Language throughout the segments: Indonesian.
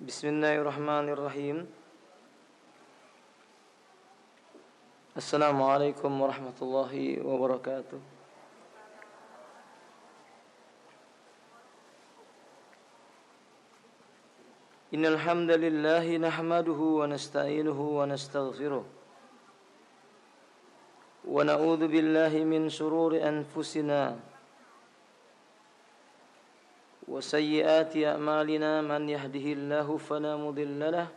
Bismillahirrahmanirrahim. Assalamualaikum warahmatullahi wabarakatuh. Innal hamdalillah nahmaduhu wa nasta'inuhu wa nastaghfiruh. Wa na'udzu billahi min shururi anfusina wa sayyiati a'malina man yahdihillahu fala mudilla lahu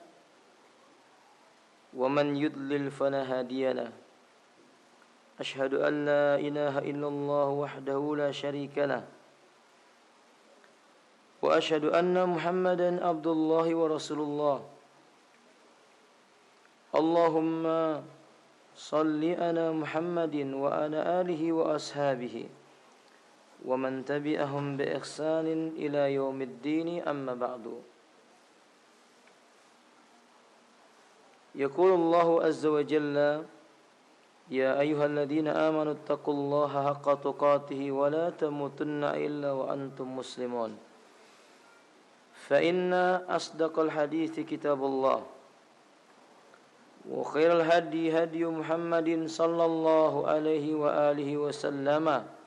wa man yudlil fala hadiya lahu. Ashhadu an la ilaha illallah wahdahu la syarika lahu wa ashhadu anna Muhammadan abdullahi wa rasulullah. Allahumma salli ala Muhammadin wa ala alihi wa ashabihi wa man tabi'ahum bi ihsanin ila yaumiddin, amma ba'du. Yaqulu Allahu azza wa jalla, ya ayyuhalladzina amanu taqullaha haqqa tuqatih wa la tamutunna illa wa antum muslimun. Fa inna asdaqal hadithi kitabullah wa khairal hadi hadi Muhammadin sallallahu alaihi wa alihi wa sallama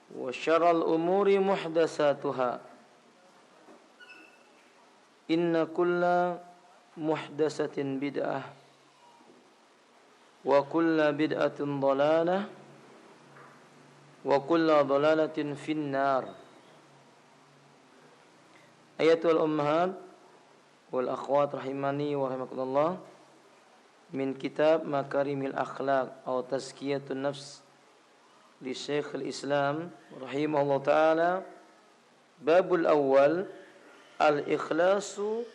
wa syarrul umuri muhdatsatuha. Inna kulla muhdatsatin bid'ah wa kulla bid'atin dhalalah wa kulla dhalalatin finnar. Ayatul ummahat wal akhwat rahimani wa rahimakumullah, min kitab Makarimil Akhlaq atau Tazkiyatun Nafs li Syekhul Islam rahimahullah ta'ala. Babul awal, al-ikhlasu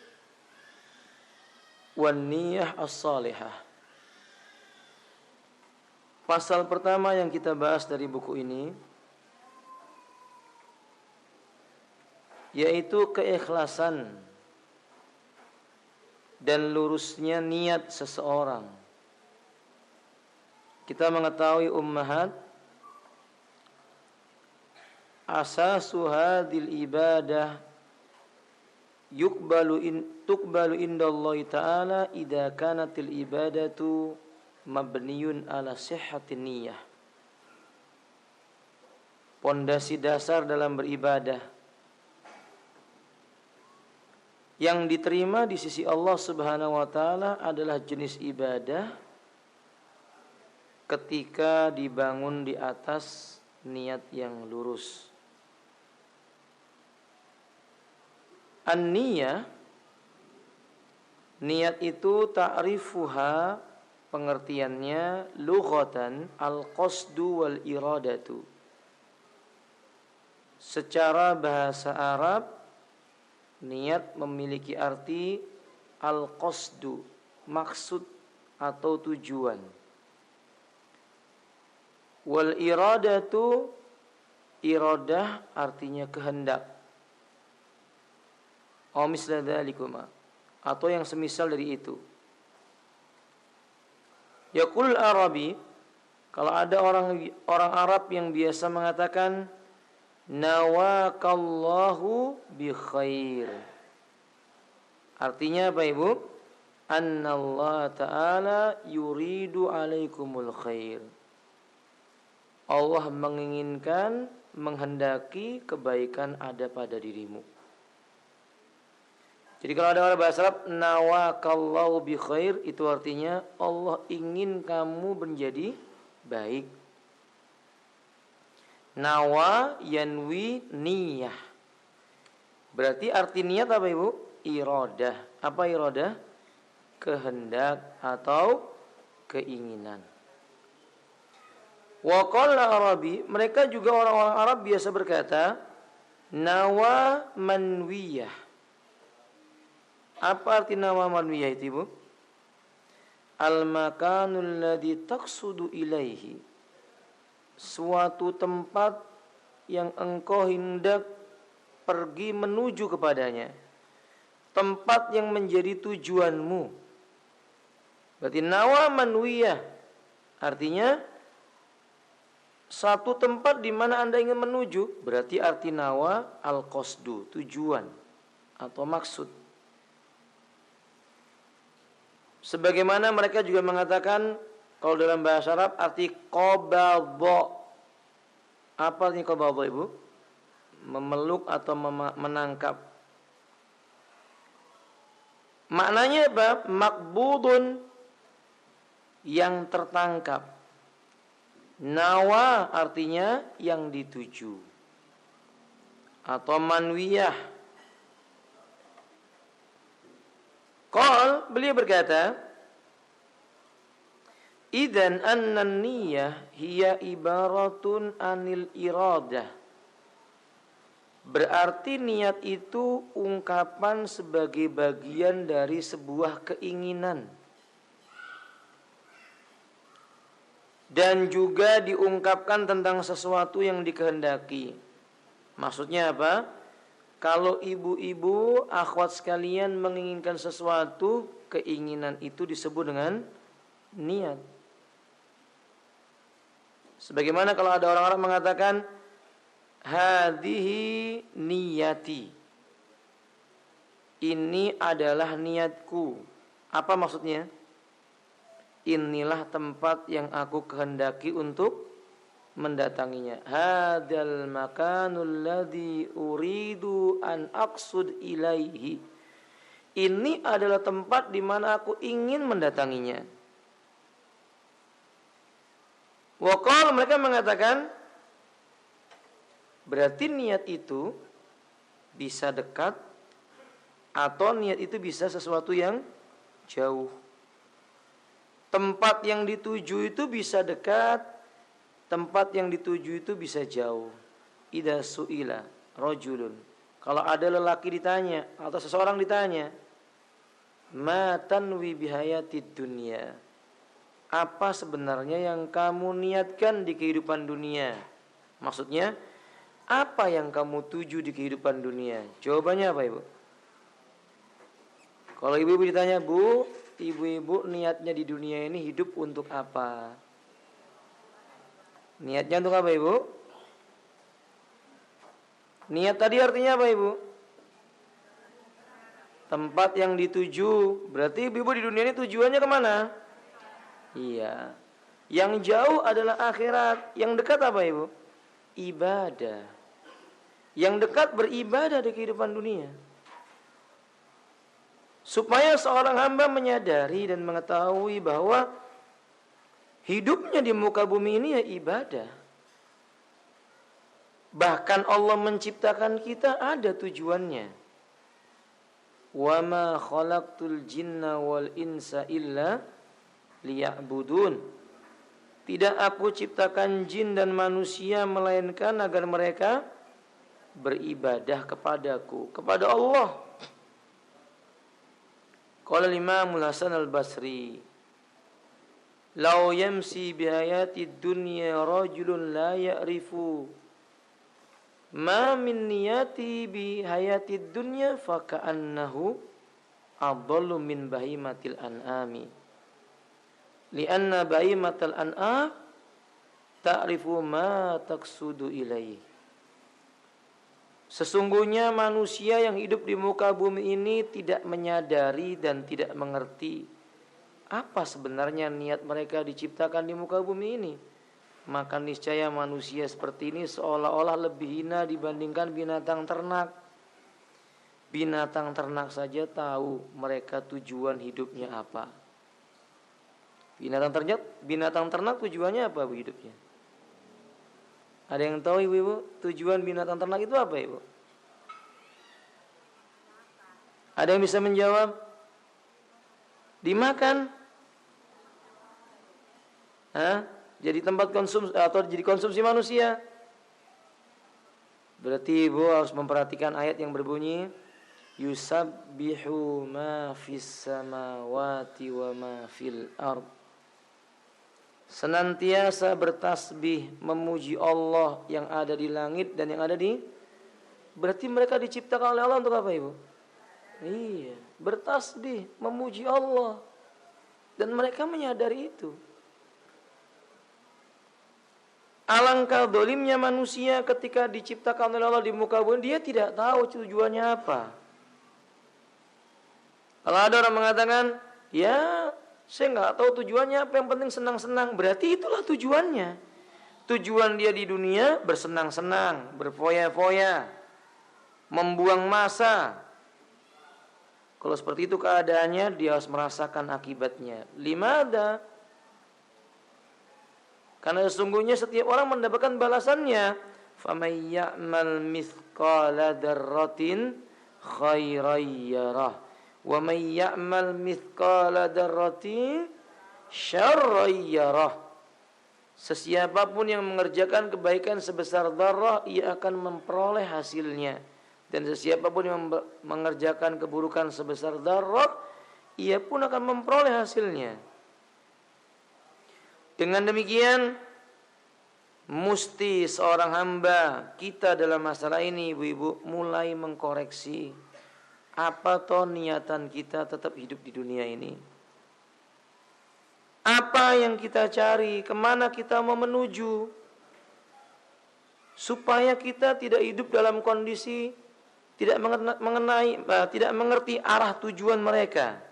wan niyah as-salihah. Pasal pertama yang kita bahas dari buku ini yaitu keikhlasan dan lurusnya niat seseorang. Kita mengetahui ummahat, asasu hadil ibadah tuqbalu indallahi ta'ala idza kanatil ibadatu mabniyun ala sihhatin niyyah. Pondasi dasar dalam beribadah yang diterima di sisi Allah Subhanahu wa taala adalah jenis ibadah ketika dibangun di atas niat yang lurus. An-niyah, niat itu ta'rifuha, pengertiannya lughatan al-qasdu wal iradatu. Secara bahasa Arab, niat memiliki arti al-qasdu, maksud atau tujuan. Wal iradatu, iradah artinya kehendak. Aw misla dzalikuma, atau yang semisal dari itu. Yaqul Arabi, kalau ada orang Arab yang biasa mengatakan nawakallahu bi khair. Artinya apa Ibu? Annallahu ta'ala yuridu alaikumul khair. Allah menginginkan, menghendaki kebaikan ada pada dirimu. Jadi kalau ada orang bahasa Arab nawakallahu bi khair, itu artinya Allah ingin kamu menjadi baik. Nawa yanwi niyah. Berarti arti niat apa Ibu? Iradah. Apa iradah? Kehendak atau keinginan. Wa qala Arabi, mereka juga orang-orang Arab biasa berkata nawa manwiyah. Apa arti nawa manwiyah itu Ibu? Al-makanul ladzi taqsudu ilaihi. Suatu tempat yang engkau hendak pergi menuju kepadanya. Tempat yang menjadi tujuanmu. Berarti nawa manwiyah artinya satu tempat di mana Anda ingin menuju, berarti arti nawa al-qasdu, tujuan. atau maksud. Sebagaimana mereka juga mengatakan kalau dalam bahasa Arab arti qabadha. Apa artinya qabadha, Ibu? Memeluk atau menangkap. Maknanya apa? Maqbudun, yang tertangkap. Nawa artinya yang dituju. Atau manwiyah. Beliau berkata, idzan anna niyyah hiya ibaratun anil iradah. Berarti niat itu ungkapan sebagai bagian dari sebuah keinginan. Dan juga diungkapkan tentang sesuatu yang dikehendaki. Maksudnya apa? Kalau ibu-ibu, akhwat sekalian menginginkan sesuatu, keinginan itu disebut dengan niat. Sebagaimana kalau ada orang-orang mengatakan, hadhihi niyati. Ini adalah niatku. Apa maksudnya? Inilah tempat yang aku kehendaki untuk mendatanginya. Hadzal makanul ladzi uridu an aqsud ilaihi. Ini adalah tempat di mana aku ingin mendatanginya. Wa qala, mereka mengatakan berarti niat itu bisa dekat atau niat itu bisa sesuatu yang jauh. Tempat yang dituju itu bisa dekat, tempat yang dituju itu bisa jauh. Idza su'ila rajulun. Kalau ada lelaki ditanya atau seseorang ditanya, ma tanwi bihayatid dunya. Apa sebenarnya yang kamu niatkan di kehidupan dunia? Maksudnya, apa yang kamu tuju di kehidupan dunia? Jawabannya apa, Ibu? Kalau ibu-ibu ditanya, Bu, ibu-ibu niatnya di dunia ini hidup untuk apa? Niatnya untuk apa, Ibu? Niat tadi artinya apa, Ibu? Tempat yang dituju. Berarti ibu-ibu di dunia ini tujuannya kemana? Iya. Yang jauh adalah akhirat. Yang dekat apa, Ibu? Ibadah. Yang dekat beribadah di kehidupan dunia. Supaya seorang hamba menyadari dan mengetahui bahwa hidupnya di muka bumi ini ya ibadah. Bahkan Allah menciptakan kita ada tujuannya. Wa ma khalaqtul jinna wal insa illa liya'budun. Tidak aku ciptakan jin dan manusia melainkan agar mereka beribadah kepadaku, kepada Allah. Qala Imam Hasan Al-Basri, "Law yamsi bi ayatid dunya rajulun la ya'rifu ma min niyati bi hayatid dunya fa ka'annahu adallu min bahimatil an'ami. Li'anna bahimatal an'am ta'rifu ma taqsudu ilaih." Sesungguhnya manusia yang hidup di muka bumi ini tidak menyadari dan tidak mengerti apa sebenarnya niat mereka diciptakan di muka bumi ini. Maka niscaya manusia seperti ini seolah-olah lebih hina dibandingkan binatang ternak. Binatang ternak saja tahu mereka tujuan hidupnya apa. Binatang ternak tujuannya apa hidupnya? Ada yang tahu, ibu-ibu, tujuan binatang ternak itu apa, Ibu? Ada yang bisa menjawab? Dimakan. Jadi tempat konsumsi atau jadi konsumsi manusia. Berarti Ibu harus memperhatikan ayat yang berbunyi yusabbihu ma fis samawati wa ma fil ard. Senantiasa bertasbih memuji Allah yang ada di langit dan yang ada di. Berarti mereka diciptakan oleh Allah untuk apa, Ibu? Iya, bertasbih memuji Allah. Dan mereka menyadari itu. Alangkah dolimnya manusia ketika diciptakan oleh Allah di muka bumi, dia tidak tahu tujuannya apa. Kalau ada orang mengatakan, ya saya nggak tahu tujuannya apa, yang penting senang-senang, berarti itulah tujuannya. Tujuan dia di dunia bersenang-senang, berfoya-foya, membuang masa. Kalau seperti itu keadaannya, dia harus merasakan akibatnya. Limada? Karena sesungguhnya setiap orang mendapatkan balasannya. Faman ya'mal mithqala dzarratin khairan yarah, wa man ya'mal mithqala dzarratin syarran yarah. Sesiapapun yang mengerjakan kebaikan sebesar dzarrah, ia akan memperoleh hasilnya. Dan sesiapapun yang mengerjakan keburukan sebesar dzarrah, ia pun akan memperoleh hasilnya. Dengan demikian, mesti seorang hamba kita dalam masalah ini, ibu-ibu, mulai mengkoreksi. Apa toh niatan kita tetap hidup di dunia ini? Apa yang kita cari? Kemana kita mau menuju? Supaya kita tidak hidup dalam kondisi tidak mengerti arah tujuan mereka.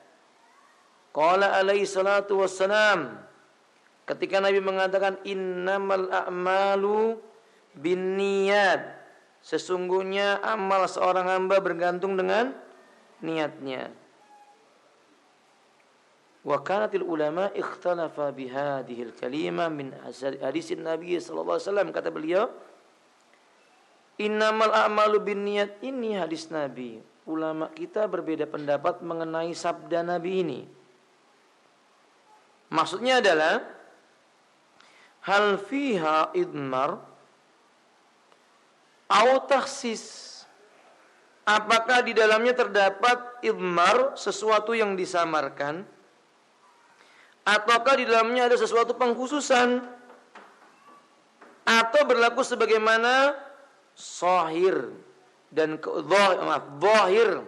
Qala alaihi salatu wassalam, ketika Nabi mengatakan innamal a'malu binniyat, sesungguhnya amal seorang hamba bergantung dengan niatnya. Wa kanatil ulama ikhtalafa bihadhil kalimah min hadisin Nabi sallallahu alaihi wasallam, kata beliau, innamal a'malu binniyat, ini hadis Nabi. Ulama kita berbeda pendapat mengenai sabda Nabi ini. Maksudnya adalah hal fiha idmar au takhsis, apakah di dalamnya terdapat idmar, sesuatu yang disamarkan, ataukah di dalamnya ada sesuatu pengkhususan, atau berlaku sebagaimana zahir dan zahir,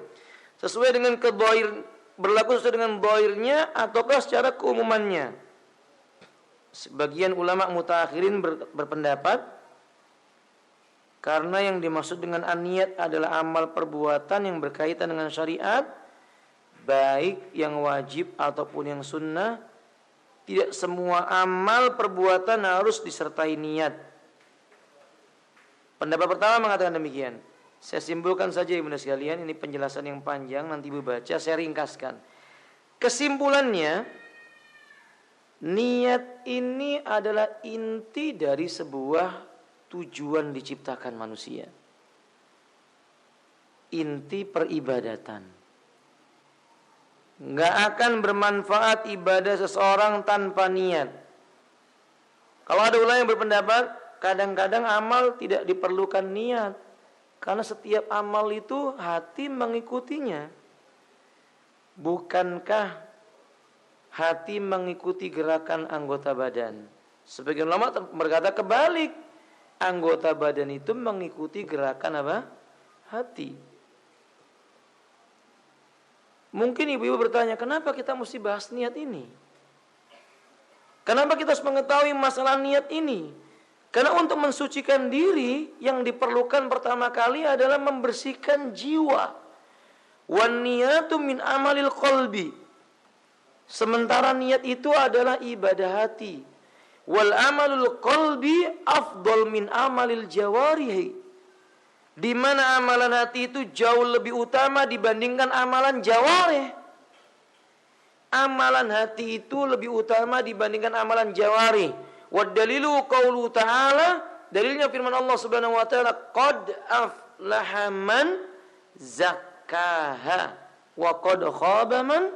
sesuai dengan kedhahir, berlaku sesuai dengan zahirnya ataukah secara keumumannya. Sebagian ulama mutaakhirin berpendapat karena yang dimaksud dengan an-niyat adalah amal perbuatan yang berkaitan dengan syariat, baik yang wajib ataupun yang sunnah. Tidak semua amal perbuatan harus disertai niat. Pendapat pertama mengatakan demikian. Saya simpulkan saja ibu sekalian, ini penjelasan yang panjang, nanti ibu baca, saya ringkaskan. Kesimpulannya, niat ini adalah inti dari sebuah tujuan diciptakan manusia. Inti peribadatan. Nggak akan bermanfaat ibadah seseorang tanpa niat. Kalau ada ulama yang berpendapat kadang-kadang amal tidak diperlukan niat, karena setiap amal itu hati mengikutinya. Bukankah hati mengikuti gerakan anggota badan? Sebagian ulama berkata kebalik, anggota badan itu mengikuti gerakan apa? Hati. Mungkin ibu-ibu bertanya, kenapa kita mesti bahas niat ini? Kenapa kita harus mengetahui masalah niat ini? Karena untuk mensucikan diri, yang diperlukan pertama kali adalah membersihkan jiwa. Wan niyatu min amalil qalbi. Sementara niat itu adalah ibadah hati. Wal amalul qalbi afdal min amalil jawarihi. Di mana amalan hati itu jauh lebih utama dibandingkan amalan jawarih. Amalan hati itu lebih utama dibandingkan amalan jawarih. Wa dalilu qaulu ta'ala, dalilnya firman Allah Subhanahu wa taala, qad aflaha man zakkaha wa qad khaba man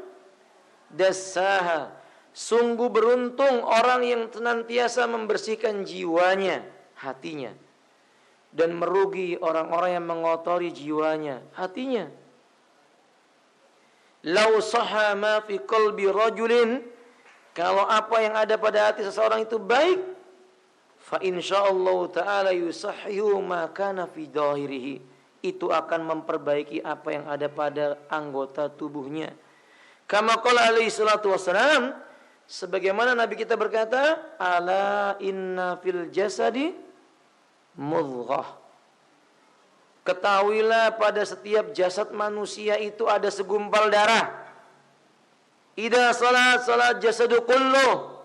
dassaha. Sungguh beruntung orang yang senantiasa membersihkan jiwanya, hatinya, dan merugi orang-orang yang mengotori jiwanya, hatinya. Lau sahha ma fi qalbi rajulin, kalau apa yang ada pada hati seseorang itu baik, fa insyaallah taala yusahhihu ma kana fi dhahirihi, itu akan memperbaiki apa yang ada pada anggota tubuhnya. Kama qala alaihi salatu wassalam, sebagaimana Nabi kita berkata, ala inna fil jasadi mudghah. Ketahuilah pada setiap jasad manusia itu ada segumpal darah. Idza salat jasadu kulluh.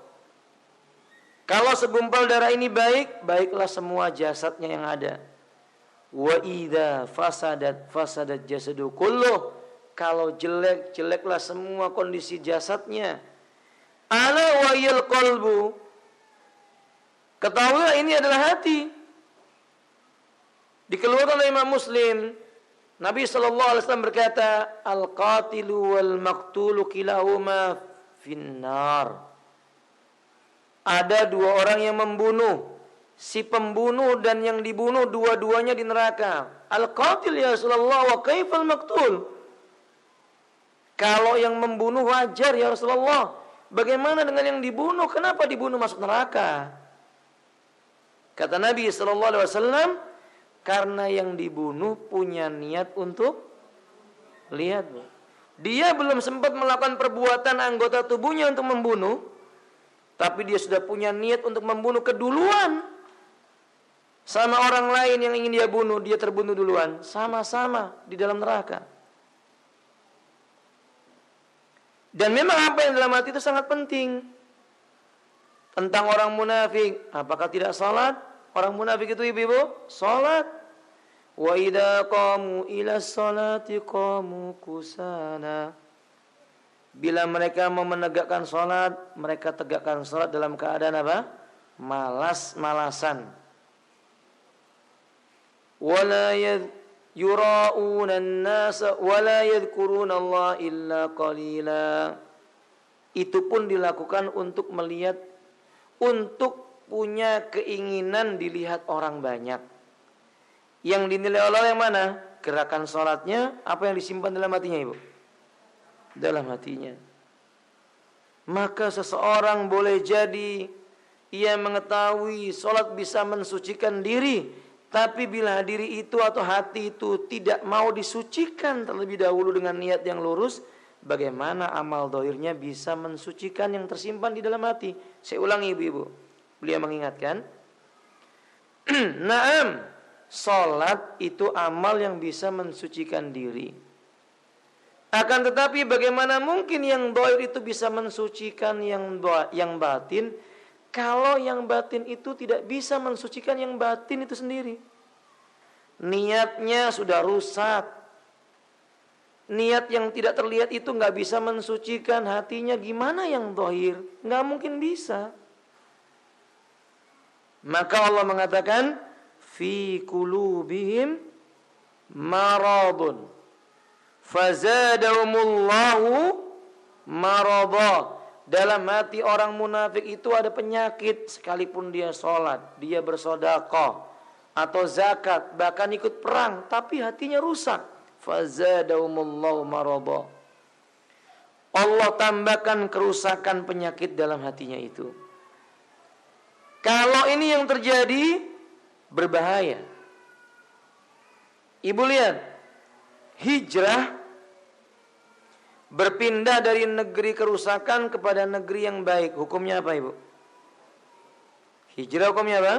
Kalau segumpal darah ini baik, baiklah semua jasadnya yang ada. Wa idza fasadat jasadu kulluh. Kalau jelek, jeleklah semua kondisi jasadnya. Ala wa'il qalbu. Ketahuilah ini adalah hati. Dikeluarkan oleh Imam Muslim, Nabi SAW berkata, al-qatilu wal maqtulu kilahuma finnar. Ada dua orang yang membunuh, si pembunuh dan yang dibunuh dua-duanya di neraka. Al-qatil ya Rasulullah, wa kaifal maqtul? Kalau yang membunuh wajar ya Rasulullah, bagaimana dengan yang dibunuh? Kenapa dibunuh masuk neraka? Kata Nabi SAW, karena yang dibunuh punya niat untuk, lihat, dia belum sempat melakukan perbuatan anggota tubuhnya untuk membunuh, tapi dia sudah punya niat untuk membunuh keduluan. Sama orang lain yang ingin dia bunuh, dia terbunuh duluan. Sama-sama di dalam neraka. Dan memang apa yang dalam hati itu sangat penting. Tentang orang munafik, apakah tidak salat? Orang munafik itu ibu-ibu salat. Wa idza qamu ila sholati qamu kusala. Bila mereka mau menegakkan salat, mereka tegakkan salat dalam keadaan apa? Malas-malasan. Wala yura'una an-nasa wala yadhkuruna Allah illa qalila. Itu pun dilakukan untuk melihat, untuk punya keinginan dilihat orang banyak. Yang dinilai Allah yang mana? Gerakan salatnya, apa yang disimpan dalam hatinya, Ibu? Dalam hatinya. Maka seseorang boleh jadi ia mengetahui salat bisa mensucikan diri, tapi bila diri itu atau hati itu tidak mau disucikan terlebih dahulu dengan niat yang lurus, bagaimana amal dohirnya bisa mensucikan yang tersimpan di dalam hati? Saya ulangi ibu-ibu. Beliau mengingatkan, Naam, salat itu amal yang bisa mensucikan diri. Akan tetapi bagaimana mungkin yang dohir itu bisa mensucikan yang batin, kalau yang batin itu tidak bisa mensucikan yang batin itu sendiri? Niatnya sudah rusak. Niat yang tidak terlihat itu nggak bisa mensucikan hatinya, gimana yang dohir? Nggak mungkin bisa. Maka Allah mengatakan, fi qulubihim maradun fazadahumullahu marada. Dalam hati orang munafik itu ada penyakit, sekalipun dia sholat, dia bersedekah atau zakat, bahkan ikut perang, tapi hatinya rusak. Fazadahumullahu marada. Allah tambahkan kerusakan penyakit dalam hatinya itu. Kalau ini yang terjadi, berbahaya. Ibu lihat, hijrah berpindah dari negeri kerusakan kepada negeri yang baik. Hukumnya apa, Ibu? Hijrah hukumnya apa?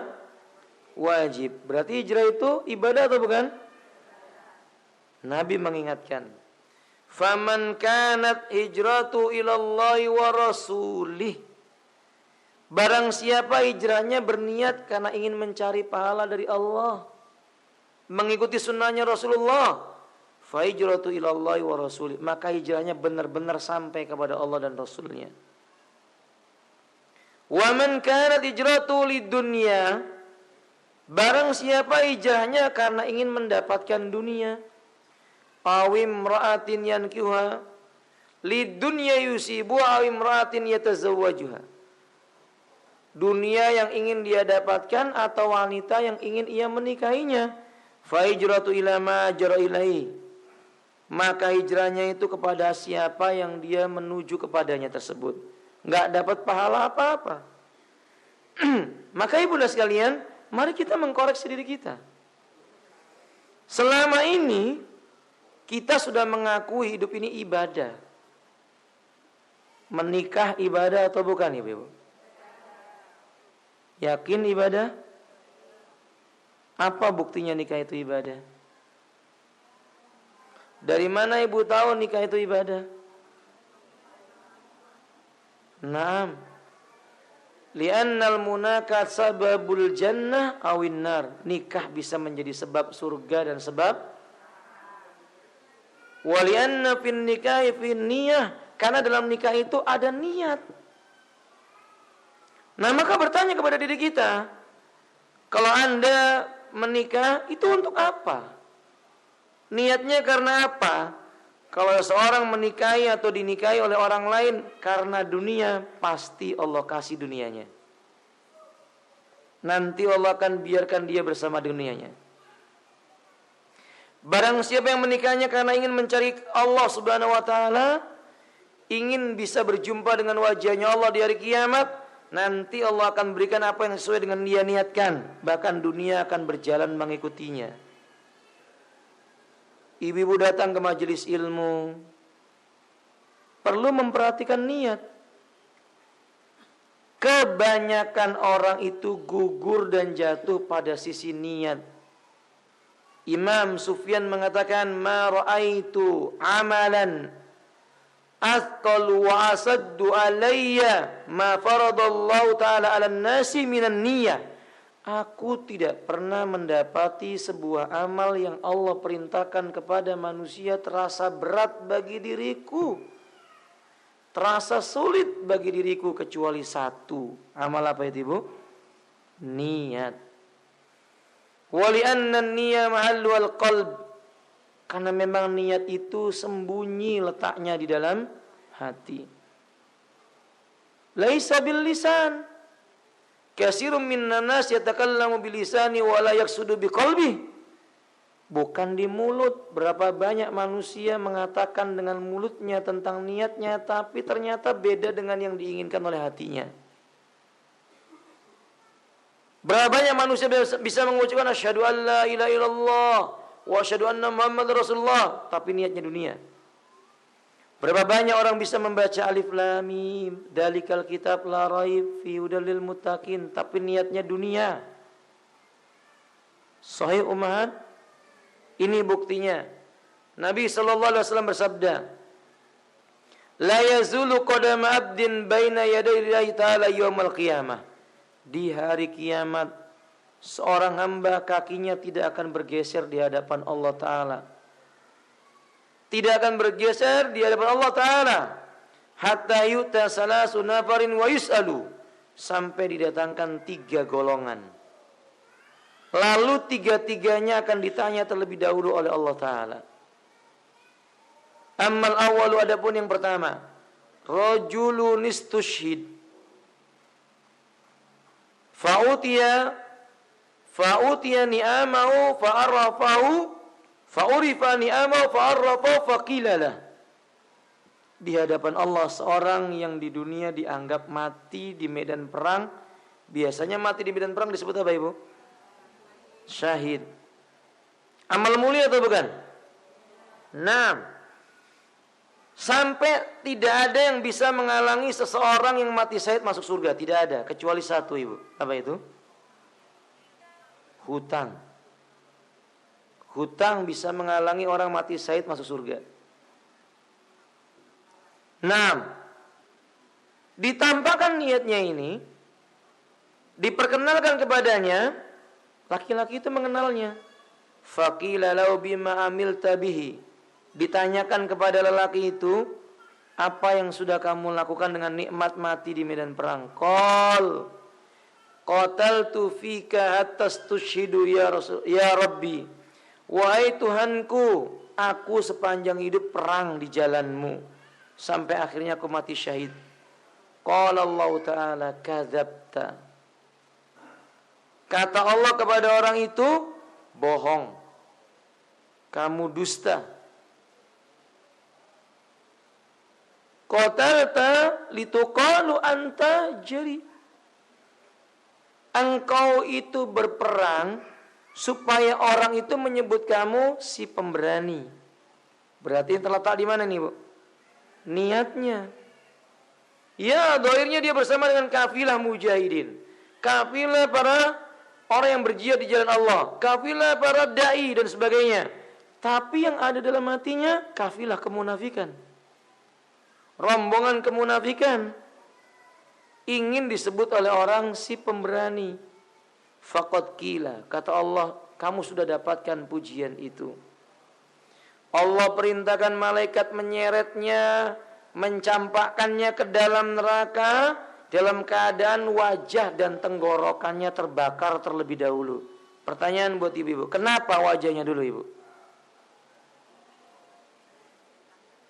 Wajib. Berarti hijrah itu ibadah atau bukan? Nabi mengingatkan, faman kanat hijratu ilallahi wa rasulih. Barang siapa hijrahnya berniat karena ingin mencari pahala dari Allah, mengikuti sunnahnya Rasulullah, fa hijratu ilallahi wa rasulih, maka hijrahnya benar-benar sampai kepada Allah dan Rasulnya. Wa man kanat hijratu lidunya, barang siapa hijrahnya karena ingin mendapatkan dunia, awim ra'atin yankihuha lidunya yusibu awim ra'atin yatazawwajuha, dunia yang ingin dia dapatkan atau wanita yang ingin ia menikahinya, fa hijratu ila ma jara ilaihi, maka hijrahnya itu kepada siapa yang dia menuju kepadanya tersebut, enggak dapat pahala apa-apa. Maka ibu dan sekalian, mari kita mengkoreksi diri kita. Selama ini kita sudah mengakui hidup ini ibadah. Menikah ibadah atau bukan, ibu? Yakin ibadah? Apa buktinya nikah itu ibadah? Dari mana ibu tahu nikah itu ibadah? Naam. Li'annal munakat sababul jannah awin nar. Nikah bisa menjadi sebab surga dan sebab. Wa li'anna fin nikahi fin niyah. Karena dalam nikah itu ada niat. Nah, maka bertanya kepada diri kita, kalau Anda menikah itu untuk apa? Niatnya karena apa? Kalau seorang menikahi atau dinikahi oleh orang lain karena dunia, pasti Allah kasih dunianya. Nanti Allah akan biarkan dia bersama dunianya. Barang siapa yang menikahnya karena ingin mencari Allah Subhanahu wa taala, ingin bisa berjumpa dengan wajahnya Allah di hari kiamat, nanti Allah akan berikan apa yang sesuai dengan dia niatkan. Bahkan dunia akan berjalan mengikutinya. Ibu-ibu datang ke majelis ilmu, perlu memperhatikan niat. Kebanyakan orang itu gugur dan jatuh pada sisi niat. Imam Sufyan mengatakan, ma ra'aitu amalan athqal wa asaddu alayya ma faradallahu ta'ala 'alan nasi minan niyah. Aku tidak pernah mendapati sebuah amal yang Allah perintahkan kepada manusia terasa berat bagi diriku, terasa sulit bagi diriku kecuali satu. Amal apa itu, Ibu? Niat. Wa li'anna an-niyya mahallu al-qalb. Karena memang niat itu sembunyi letaknya di dalam hati. Laisa bil lisan. Katsirun minan nas yatakallamu bilisani wa la yaqsudu biqalbi. Bukan di mulut. Berapa banyak manusia mengatakan dengan mulutnya tentang niatnya, tapi ternyata beda dengan yang diinginkan oleh hatinya. Berapa banyak manusia bisa mengucapkan asyhadu an la ilaha illallah wa asyhadu anna muhammadar rasulullah, tapi niatnya dunia. Berapa banyak orang bisa membaca alif lam mim, dalikal kitab la raib fi hudal lil muttaqin, tapi niatnya dunia. Sahih Ummahat, ini buktinya. Nabi sallallahu alaihi wasallam bersabda, la yazulu qadama abdin baina yaday Allahi ta'ala yaumil qiyamah. Di hari kiamat, seorang hamba kakinya tidak akan bergeser di hadapan Allah Ta'ala. Tidak akan bergeser di hadapan Allah Ta'ala hatta yu'ta salasu nafarin wa yus'alu, sampai didatangkan 3 golongan, lalu 3-3-nya akan ditanya terlebih dahulu oleh Allah Ta'ala. Ammal awwalu, adapun yang pertama, rajulun istushhid fa'utiya ni'amahu fa'arrafahu fa'urifa ni'amahu fa'arrafahu faqilalah. Di hadapan Allah, seorang yang di dunia dianggap mati di medan perang. Biasanya mati di medan perang disebut apa, Ibu? Syahid. Amal mulia atau bukan? Nah, sampai tidak ada yang bisa menghalangi seseorang yang mati syahid masuk surga. Tidak ada, kecuali satu, Ibu. Apa itu? Hutang. Hutang bisa menghalangi orang mati syahid masuk surga. Nah, ditampakkan niatnya ini, diperkenalkan kepadanya, laki-laki itu mengenalnya. Faqila lau bima amilta bihi. Ditanyakan kepada lelaki itu, apa yang sudah kamu lakukan dengan nikmat mati di medan perang? Qal qataltu fika hatta tushhidu ya Rasul ya Rabbi. Wahai Tuhanku, aku sepanjang hidup perang di jalanmu sampai akhirnya aku mati syahid. Qala Allah Ta'ala kadzabta. Kata Allah kepada orang itu, bohong, kamu dusta. Qatalta lituqalu anta jari. Engkau itu berperang supaya orang itu menyebut kamu si pemberani. Berarti terletak di mana nih, Bu? Niatnya. Ya, dohirnya dia bersama dengan kafilah mujahidin, kafilah para orang yang berjihad di jalan Allah, kafilah para dai dan sebagainya. Tapi yang ada dalam hatinya kafilah kemunafikan, rombongan kemunafikan. ingin disebut oleh orang si pemberani. Faqad qila, kata Allah, kamu sudah dapatkan pujian itu. Allah perintahkan malaikat menyeretnya, mencampakkannya ke dalam neraka dalam keadaan wajah dan tenggorokannya terbakar terlebih dahulu. Pertanyaan buat ibu-ibu, kenapa wajahnya dulu, ibu?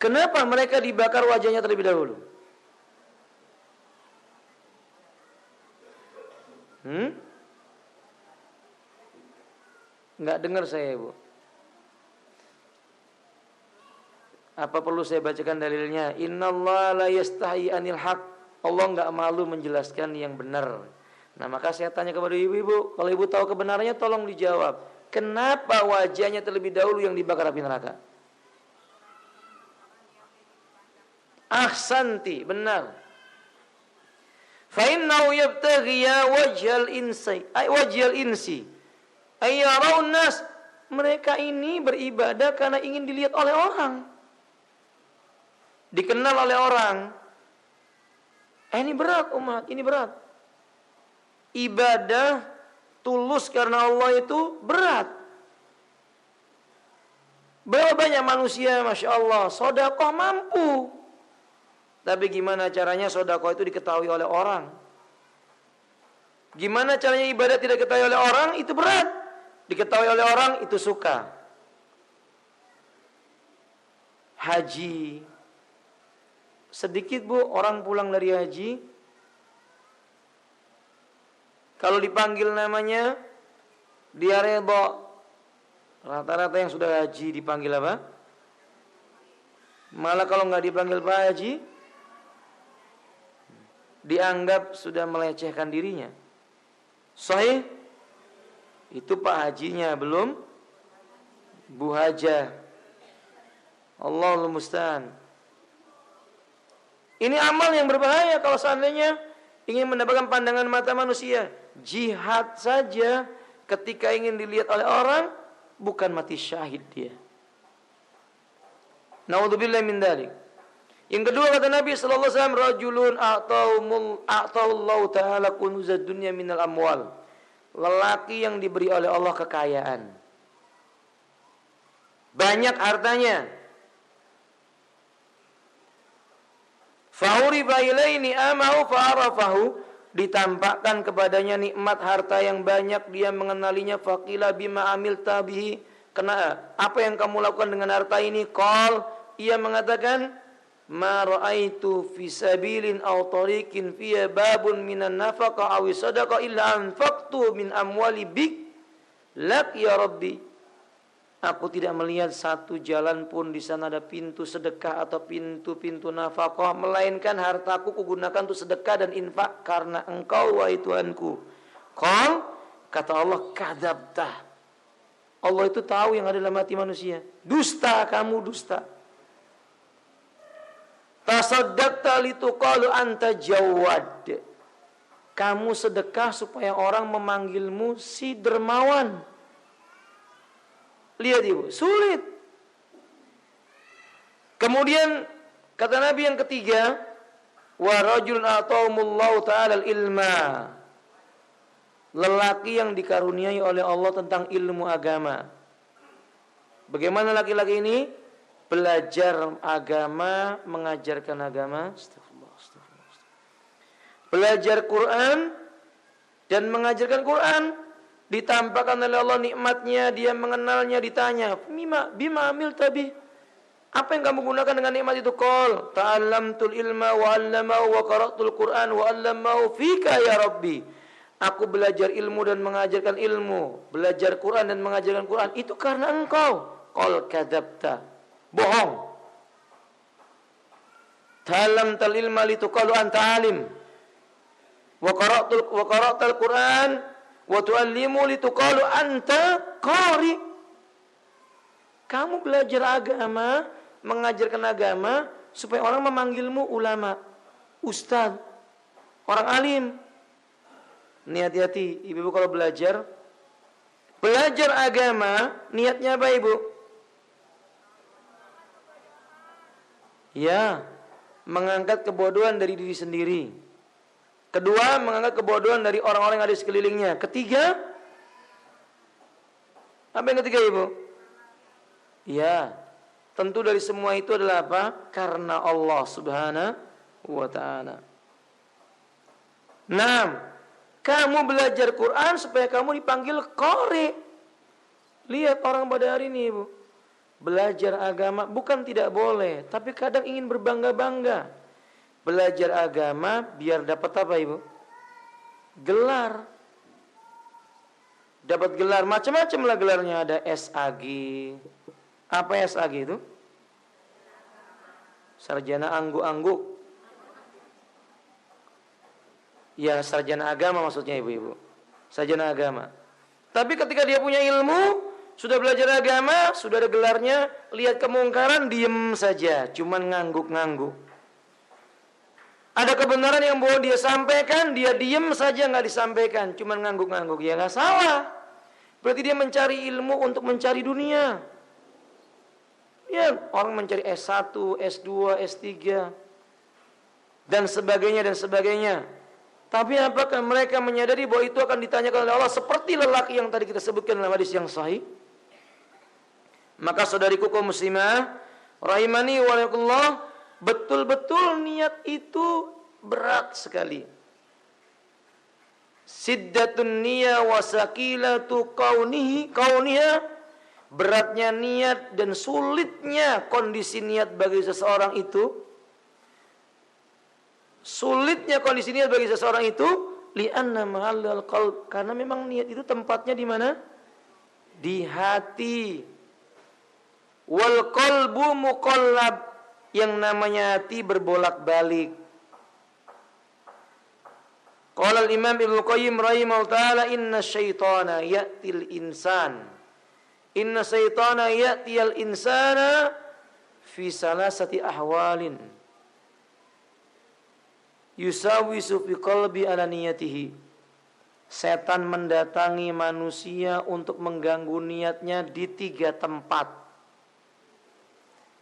Kenapa mereka dibakar wajahnya terlebih dahulu? Nggak dengar saya, ibu. Apa perlu saya bacakan dalilnya? Innallaha la yastahi anil haq. Allah nggak malu menjelaskan yang benar. Nah, maka saya tanya kepada ibu-ibu, kalau ibu tahu kebenarannya tolong dijawab. Kenapa wajahnya terlebih dahulu yang dibakar api neraka? Ahsanti, benar. Fa innahu yabtaghi wajhal insi. Ayyaraun nas, mereka ini beribadah karena ingin dilihat oleh orang, dikenal oleh orang. Ini berat umat, ini berat. Ibadah tulus karena Allah itu berat. Berapa banyak manusia, Masya Allah, sedekah mampu, tapi gimana caranya sedekah itu diketahui oleh orang? Gimana caranya ibadah tidak diketahui oleh orang? Itu berat. Diketahui oleh orang itu suka. Haji, sedikit bu orang pulang dari haji, kalau dipanggil namanya dia redha. Rata-rata yang sudah haji dipanggil apa? Malah kalau nggak dipanggil Pak Haji, dianggap sudah melecehkan dirinya. Sahih? Itu Pak Hajinya, belum Bu Hajah. Allahul musta'an. Ini amal yang berbahaya kalau seandainya ingin mendapatkan pandangan mata manusia. Jihad saja ketika ingin dilihat oleh orang, bukan mati syahid dia. Naudzubillah min dzalik. Yang kedua kata Nabi sallallahu alaihi wasallam, rajulun a'tahullahu ta'ala kunuzad dunya minal amwal. Lelaki yang diberi oleh Allah kekayaan, banyak hartanya. Fahuriba ilaihi ni'amahu fa'arafahu, ditampakkan kepadanya nikmat harta yang banyak, dia mengenalinya. Faqila bima amilta bihi, kena apa yang kamu lakukan dengan harta ini? Qal, ia mengatakan, ma ra'aitu fi sabilin aw tariqin fiya babun minan nafaqah aw sadaqah illa anfaqtu min amwali bik lak ya rabbi. Aku tidak melihat satu jalan pun di sana ada pintu sedekah atau pintu-pintu nafkah, melainkan hartaku kugunakan untuk sedekah dan infak karena Engkau wahai Tuhanku. Qal, kata Allah, kadzabta. Allah itu tahu yang ada dalam hati manusia. Dusta, kamu dusta. Tasaddaqta lituqalu anta jawad. Kamu sedekah supaya orang memanggilmu si dermawan. Lihat ibu, sulit. Kemudian kata Nabi yang ketiga, wa rajulun atahumullahu ta'ala ilma. Lelaki yang dikaruniai oleh Allah tentang ilmu agama. Bagaimana laki-laki ini? Belajar agama, mengajarkan agama. Belajar Quran dan mengajarkan Quran. Ditampakkan oleh Allah nikmatnya, dia mengenalnya, ditanya, bima amil tabi, apa yang kamu gunakan dengan nikmat itu? Qol, ta'allamtul ilma wa 'allamahu wa qara'tul Quran wa 'allamahu fika ya Rabbi. Aku belajar ilmu dan mengajarkan ilmu, belajar Quran dan mengajarkan Quran itu karena Engkau. Qol kadzabta, bohong. Ta'allamtul ilma lituqalu anta alim wa qara'tul Quran wa tu'allimu lituqalu anta qari. Kamu belajar agama, mengajarkan agama supaya orang memanggilmu ulama, ustaz, orang alim. Ini hati-hati ibu-ibu kalau belajar agama, niatnya apa ibu? Ya, mengangkat kebodohan dari diri sendiri. Kedua, menganggap kebodohan dari orang-orang yang ada di sekelilingnya. Ketiga, apa yang ketiga Ibu? Ya, tentu dari semua itu adalah apa? Karena Allah Subhanahu wa ta'ala. 6. Kamu belajar Quran supaya kamu dipanggil qari. Lihat orang pada hari ini Ibu, belajar agama bukan tidak boleh, tapi kadang ingin berbangga-bangga. Belajar agama biar dapat apa Ibu? Gelar. Dapat gelar, macam-macam lah gelarnya. Ada SAG. Apa SAG itu? Sarjana angguk-angguk. Ya, sarjana agama maksudnya ibu-ibu. Sarjana agama. Tapi ketika dia punya ilmu, sudah belajar agama, sudah ada gelarnya, lihat kemungkaran, diem saja, cuman ngangguk-ngangguk. Ada kebenaran yang mau dia sampaikan, dia diem saja nggak disampaikan, cuman ngangguk-ngangguk. Ya nggak salah. Berarti dia mencari ilmu untuk mencari dunia. Ya, orang mencari S1, S2, S3 dan sebagainya dan sebagainya. Tapi apakah mereka menyadari bahwa itu akan ditanyakan oleh Allah seperti lelaki yang tadi kita sebutkan dalam hadis yang sahih? Maka saudariku kaum muslimah rahimani wa rahimakumullah, betul-betul niat itu berat sekali. Siddatun niyya wa sakilatu kauniha, beratnya niat dan sulitnya kondisi niat bagi seseorang itu. Sulitnya kondisi niat bagi seseorang itu li'anna mahallal qalb, karena memang niat itu tempatnya di mana? Di hati. Wal qalbu muqallab, yang namanya hati berbolak-balik. Qala al-Imam Ibnu Qayyim rahimahullah ta'ala, inna syaitana ya'til insan. Inna syaitana ya'tiyal insana fi salasati ahwalin. Yusawisu fi qalbi ala niyatihi. Setan mendatangi manusia untuk mengganggu niatnya di 3 tempat.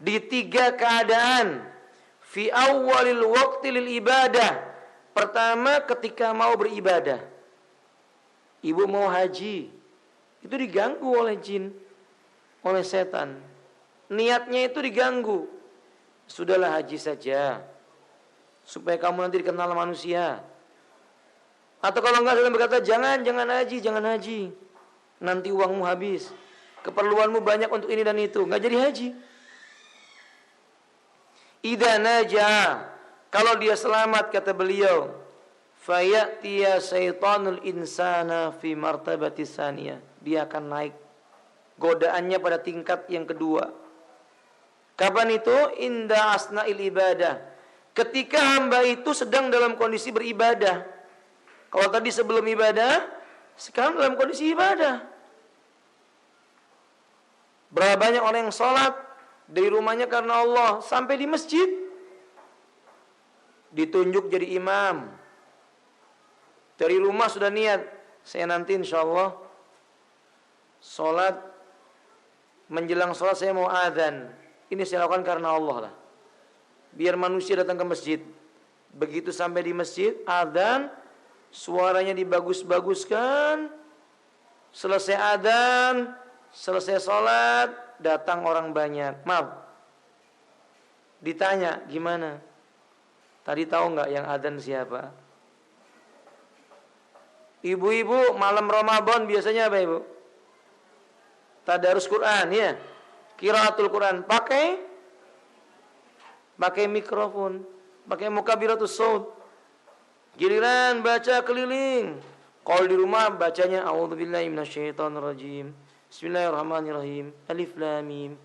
Di 3 keadaan. Fi awwalil waqti lil ibadah. Pertama, ketika mau beribadah. Ibu mau haji, itu diganggu oleh jin, oleh setan. Niatnya itu diganggu. Sudahlah haji saja, supaya kamu nanti dikenal manusia. Atau kalau enggak, setan berkata, jangan haji. Nanti uangmu habis, keperluanmu banyak untuk ini dan itu, enggak jadi haji. Idza najaa, kalau dia selamat, kata beliau, fayatiya syaitanul insana fi martabati tsaniyah, dia akan naik godaannya pada tingkat yang kedua. Kapan itu? Inda asna'il ibadah, ketika hamba itu sedang dalam kondisi beribadah. Kalau tadi sebelum ibadah, sekarang dalam kondisi ibadah. Berapa banyak orang yang sholat dari rumahnya karena Allah, sampai di masjid ditunjuk jadi imam. Dari rumah sudah niat, saya nanti insya Allah sholat, menjelang sholat saya mau adzan. Ini saya lakukan karena Allah lah, biar manusia datang ke masjid. Begitu sampai di masjid, adzan, suaranya dibagus-baguskan. Selesai adzan, selesai sholat, datang orang banyak. Maaf, ditanya gimana? Tadi tahu nggak yang adzan siapa? Ibu-ibu malam Ramadan biasanya apa ibu? Tadarus Quran ya, qiraatul Quran, pakai mikrofon, pakai mukabiratus shaut. Giliran baca keliling. Kalau di rumah bacanya a'udzubillahi minasyaitonirrajim, bismillahirrahmanirrahim, alif lam mim.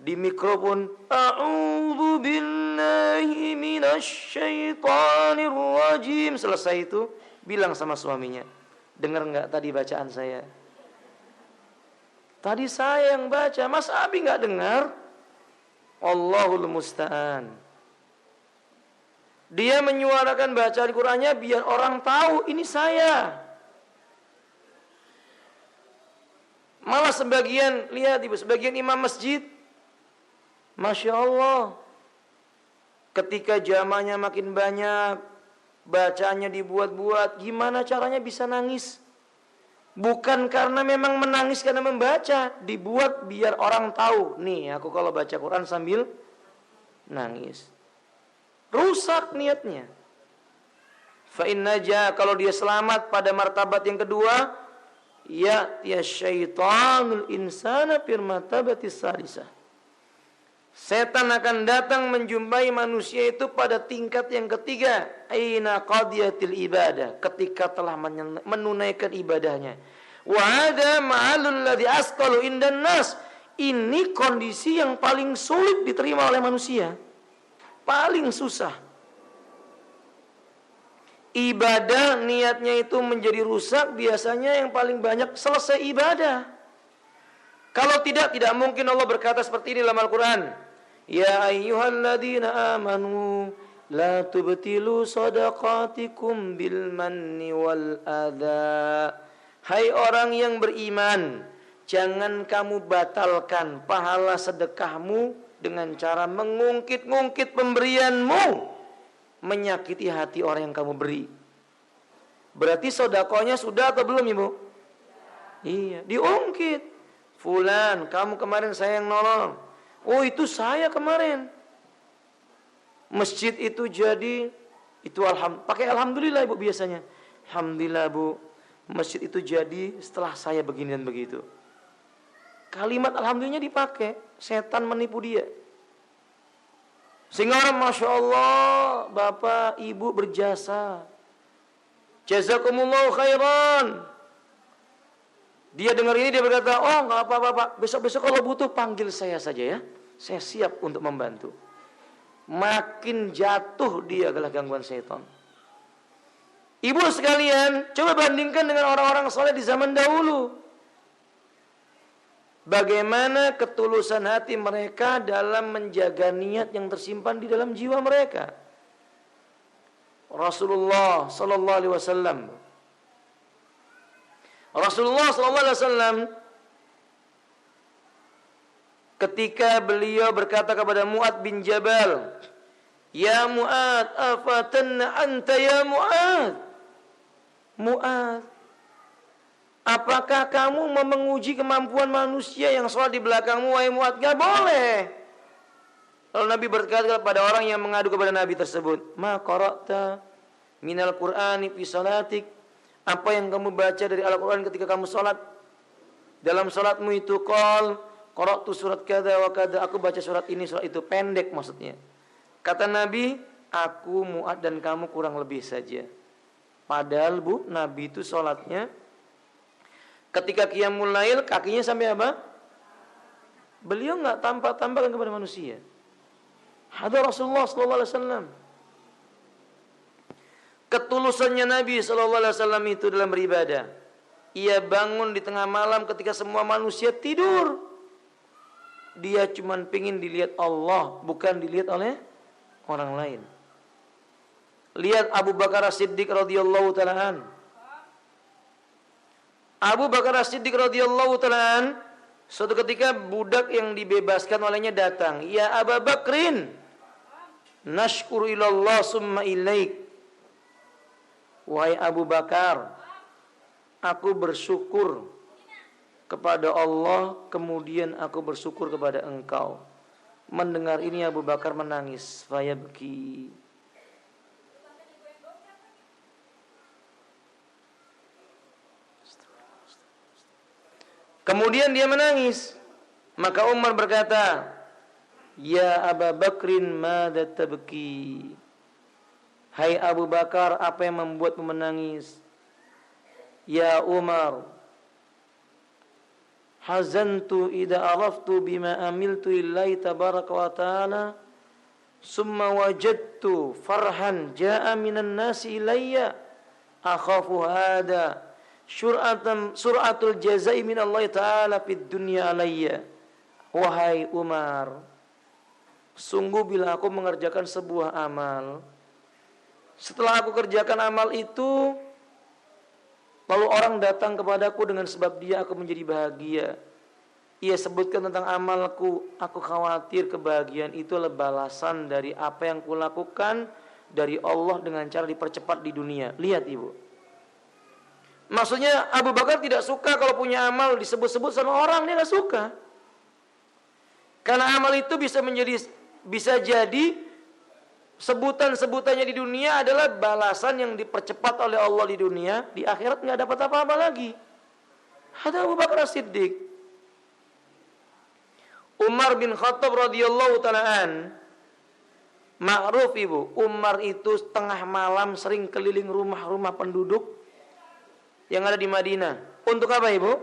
Di mikrofon a'udzubillahi minasyaitonirrajim. Selesai itu bilang sama suaminya, dengar enggak tadi bacaan saya? Tadi saya yang baca, Mas Abi enggak dengar? Allahul musta'an. Dia menyuarakan bacaan Qur'annya biar orang tahu ini saya. Malah sebagian, lihat ibu, sebagian imam masjid, Masya Allah, ketika jamaahnya makin banyak, Bacanya dibuat-buat. Gimana caranya bisa nangis? Bukan karena memang menangis karena membaca, dibuat biar orang tahu, nih aku kalau baca Quran sambil nangis. Rusak niatnya. Fa innaja, kalau dia selamat pada martabat yang kedua, ya syaitanul insana fir martabatis salisah. Setan akan datang menjumpai manusia itu pada tingkat yang ketiga, aina qadiyatil ibadah, ketika telah menunaikan ibadahnya. Wa hadza ma'alul ladzi asqalu indan nas. Ini kondisi yang paling sulit diterima oleh manusia. Paling susah. Ibadah niatnya itu menjadi rusak, biasanya yang paling banyak selesai ibadah. Kalau tidak mungkin Allah berkata seperti ini dalam Al-Quran. Ya ayyuhalladzina amanu la tubtilu sadaqatikum bil manni wal adha. Hai orang yang beriman, jangan kamu batalkan pahala sedekahmu dengan cara mengungkit-ungkit pemberianmu, menyakiti hati orang yang kamu beri. Berarti sedekahnya sudah atau belum, Ibu? Iya, diungkit. Fulan, kamu kemarin saya yang nolong. Oh, itu saya kemarin. Masjid itu jadi, itu pakai alhamdulillah Ibu biasanya. Alhamdulillah Bu, masjid itu jadi setelah saya begini dan begitu. Kalimat alhamdulillahnya dipakai, setan menipu dia. Sehingga orang, Masya Allah, Bapak Ibu berjasa, jazakumullahu khairan. Dia dengar ini, dia berkata, oh nggak apa-apa Pak, besok-besok kalau butuh panggil saya saja ya, saya siap untuk membantu. Makin jatuh dia adalah gangguan setan. Ibu sekalian, coba bandingkan dengan orang-orang soleh di zaman dahulu. Bagaimana ketulusan hati mereka dalam menjaga niat yang tersimpan di dalam jiwa mereka. Rasulullah Sallallahu Alaihi Wasallam ketika beliau berkata kepada Mu'ad bin Jabal, ya Mu'ad, afatanna anta ya Mu'ad. Mu'ad, apakah kamu mau menguji kemampuan manusia yang sholat di belakangmu, wahai Mu'ad? Gak boleh. Lalu Nabi berkata kepada orang yang mengadu kepada Nabi tersebut, ma qara'ta minal Qur'ani fi salatik. Apa yang kamu baca dari Al-Quran ketika kamu sholat? Dalam sholatmu itu qara'tu surat kada wa kada, aku baca surat ini, surat itu. Pendek maksudnya. Kata Nabi, aku, Mu'ad dan kamu kurang lebih saja. Padahal Bu, Nabi itu sholatnya ketika qiyamul lail kakinya sampai apa? Beliau gak tampak-tampakkan kepada manusia. Hadza Rasulullah sallallahu alaihi wasallam. Ketulusannya Nabi SAW itu dalam beribadah. Ia bangun di tengah malam ketika semua manusia tidur. Dia cuma pingin dilihat Allah, bukan dilihat oleh orang lain. Lihat Abu Bakar As-Siddiq radhiyallahu ta'ala. Abu Bakar As-Siddiq radhiyallahu ta'ala, suatu ketika budak yang dibebaskan olehnya datang. Ya Abu Bakrin, nashkuru ilallah summa ilaik. Wahai Abu Bakar, aku bersyukur kepada Allah, kemudian aku bersyukur kepada engkau. Mendengar ini Abu Bakar menangis. Fayabki. Kemudian dia menangis. Maka Umar berkata, ya Abu Bakrin madza tabki. Hai Abu Bakar, apa yang membuatmu menangis? Ya Umar, hazantu idza araftu bima amiltu lillahi tabaraka wa ta'ala summa wajadtu farhan jaa minan nasi ilayya akhafu hada suratul jazai min Allah ta'ala fid dunya alayya. Wahai Umar, sungguh bila aku mengerjakan sebuah amal, setelah aku kerjakan amal itu, lalu orang datang kepadaku dengan sebab dia aku menjadi bahagia. Ia sebutkan tentang amalku, aku khawatir kebahagiaan itu adalah balasan dari apa yang kulakukan dari Allah dengan cara dipercepat di dunia. Lihat ibu. Maksudnya Abu Bakar tidak suka kalau punya amal disebut-sebut sama orang, dia nggak suka. Karena amal itu bisa jadi sebutan-sebutannya di dunia adalah balasan yang dipercepat oleh Allah di dunia, di akhirat nggak dapat apa-apa lagi. Ada Abu Bakar As-Siddiq. Umar bin Khattab radhiyallahu ta'ala ma'ruf ibu, Umar itu tengah malam sering keliling rumah-rumah penduduk yang ada di Madinah. Untuk apa ibu?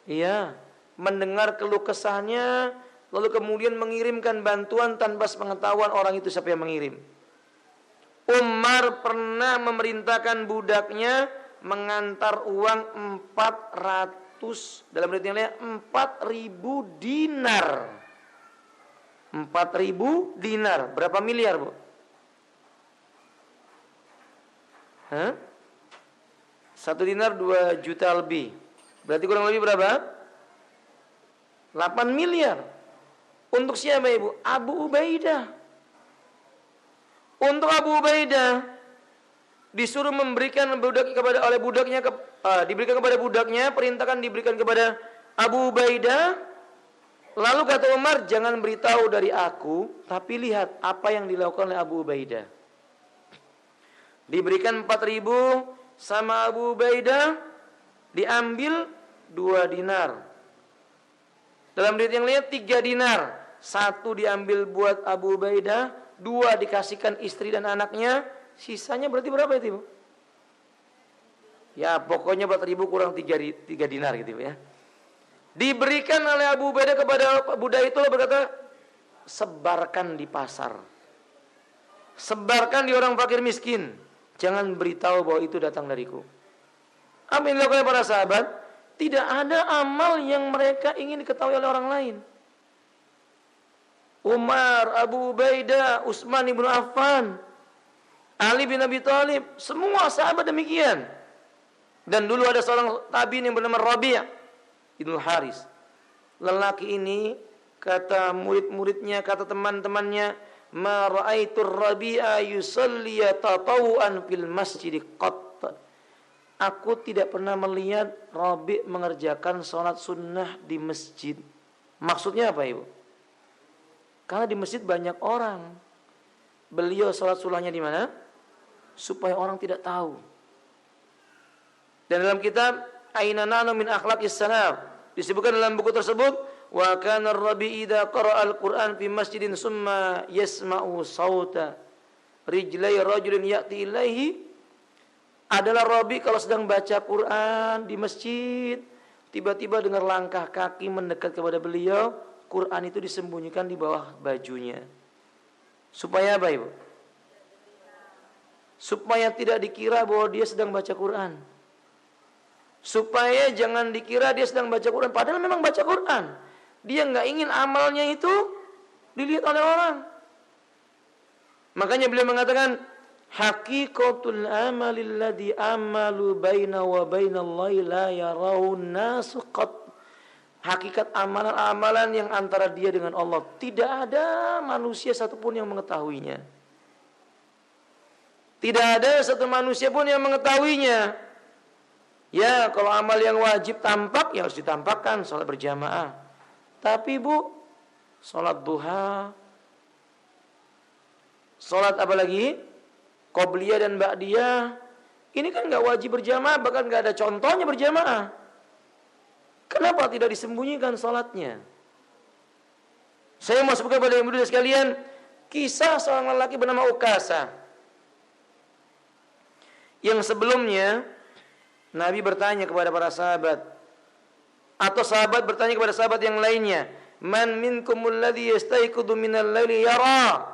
Iya, mendengar keluh kesahnya, lalu kemudian mengirimkan bantuan tanpa sepengetahuan orang itu siapa yang mengirim. Umar pernah memerintahkan budaknya mengantar uang 400, dalam riwayat yang lain 4.000 dinar. 4.000 dinar, berapa miliar bu? Hah? 1 dinar 2 juta lebih. Berarti kurang lebih berapa? 8 miliar. Untuk siapa ibu? Abu Ubaidah. Untuk Abu Ubaidah disuruh memberikan diberikan kepada budaknya, perintahkan diberikan kepada Abu Ubaidah. Lalu kata Umar, jangan beritahu dari aku, tapi lihat apa yang dilakukan oleh Abu Ubaidah. Diberikan 4.000 sama Abu Ubaidah, diambil 2 dinar. Dalam riwayat yang lain 3 dinar. 1 diambil buat Abu Ubaidah, 2 dikasihkan istri dan anaknya. Sisanya berarti berapa itu, Bu? Ya pokoknya 4.000 kurang 3 dinar gitu ya. Diberikan oleh Abu Ubaidah kepada budak itu, berkata, sebarkan di pasar, sebarkan di orang fakir miskin, jangan beritahu bahwa itu datang dariku. Apa yang dilakukan para sahabat? Tidak ada amal yang mereka ingin diketahui oleh orang lain. Umar, Abu Ubaidah, Utsman ibnu Affan, Ali bin Abi Thalib, semua sahabat demikian. Dan dulu ada seorang tabi'in yang bernama Rabi' ibnu Haris. Lelaki ini, kata murid-muridnya, kata teman-temannya, ma ra'aitur Rabi'a yusalli tatawuan fil masjid qat. Aku tidak pernah melihat Rabi' mengerjakan sholat sunnah di masjid. Maksudnya apa ibu? Karena di masjid banyak orang. Beliau sholat sunnahnya di mana? Supaya orang tidak tahu. Dan dalam kitab Aina Nahnu min Akhlaqis Salaf disebutkan dalam buku tersebut, wa kana ar-Rabi' idza qara'a al-Qur'an fi masjidin summa yasma'u sauta rijlai rajulin ya'ti ilaihi. Adalah Rabi' kalau sedang baca Quran di masjid, tiba-tiba dengar langkah kaki mendekat kepada beliau, Quran itu disembunyikan di bawah bajunya. Supaya apa ibu? Supaya tidak dikira bahwa dia sedang baca Quran. Supaya jangan dikira dia sedang baca Quran, padahal memang baca Quran. Dia nggak ingin amalnya itu dilihat oleh orang. Makanya beliau mengatakan, haqiqatul amalil ladzi amalu baina wa bainallahi la yarawun nasu qat. Hakikat amalan-amalan yang antara dia dengan Allah, tidak ada manusia satupun yang mengetahuinya. Tidak ada satu manusia pun yang mengetahuinya. Ya, kalau amal yang wajib tampak, ya harus ditampakkan, sholat berjamaah. Tapi bu, sholat duha, sholat apa lagi? Qobliyah dan ba'diyah, ini kan gak wajib berjamaah, bahkan gak ada contohnya berjamaah. Kenapa tidak disembunyikan sholatnya? Saya mau sebutkan pada yang mulia sekalian, kisah seorang lelaki bernama Ukasha. Yang sebelumnya Nabi bertanya kepada para sahabat, atau sahabat bertanya kepada sahabat yang lainnya, man minkumul ladzi yastayqidu minal laili yara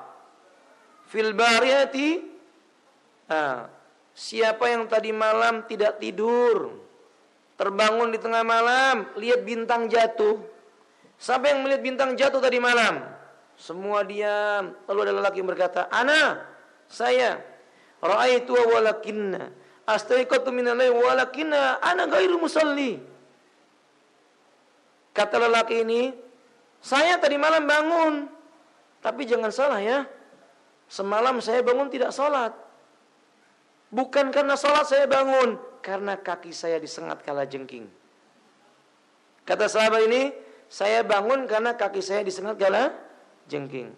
fil bariyati. Siapa yang tadi malam tidak tidur, terbangun di tengah malam, lihat bintang jatuh. Siapa yang melihat bintang jatuh tadi malam? Semua diam. Lalu ada lelaki yang berkata, ana, saya. Ra'aitu walakinna astaiqatu minal lail walakinna ana ghairu musalli. Kata lelaki ini, saya tadi malam bangun, tapi jangan salah ya, Semalam saya bangun tidak sholat. Bukan karena sholat saya bangun, karena kaki saya disengat kalajengking. Kata sahabat ini, saya bangun karena kaki saya disengat kalajengking.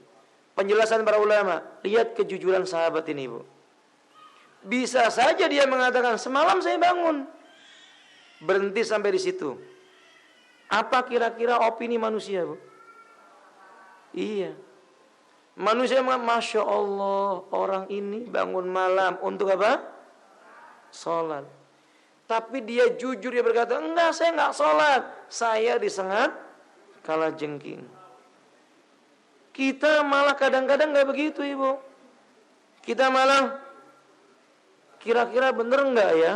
Penjelasan para ulama, lihat kejujuran sahabat ini, Bu. Bisa saja dia mengatakan, semalam saya bangun. Berhenti sampai di situ. Apa kira-kira opini manusia, Bu? Iya. Manusia mengatakan, Masya Allah, orang ini bangun malam untuk apa? Sholat. Tapi dia jujur, dia berkata, enggak, saya enggak sholat. Saya disengat kalajengking. Kita malah kadang-kadang enggak begitu, Ibu. Kita malah, kira-kira benar enggak ya?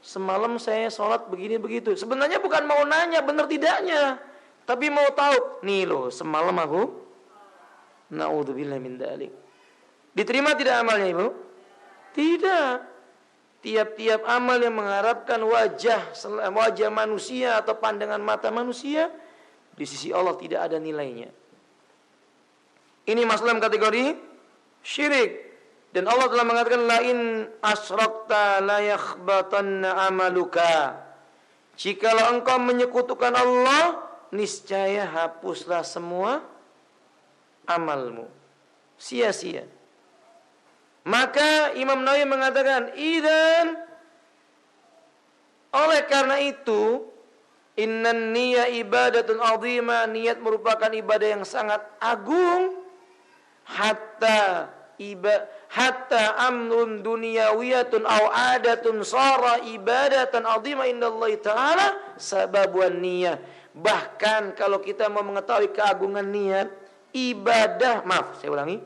Semalam saya sholat begini begitu. Sebenarnya bukan mau nanya benar tidaknya, tapi mau tahu. Nih loh, semalam aku na'udzubillah min dzalik. Diterima tidak amalnya, Ibu? Tidak. Tiap-tiap amal yang mengharapkan wajah manusia atau pandangan mata manusia, di sisi Allah tidak ada nilainya. Ini masuk dalam kategori syirik. Dan Allah telah mengatakan, la in asyrakta la yakhbatanna amaluka. Jikalau engkau menyekutukan Allah, niscaya hapuslah semua amalmu. Sia-sia. Maka Imam Nawawi mengatakan, idzan, oleh karena itu, innan niyya ibadatun azimah, niat merupakan ibadah yang sangat agung, hatta amrun dunyawiyatun aw adatun sara ibadatan azimah indallahi ta'ala sababuan niyyah. Bahkan kalau kita mau mengetahui keagungan niat, saya ulangi,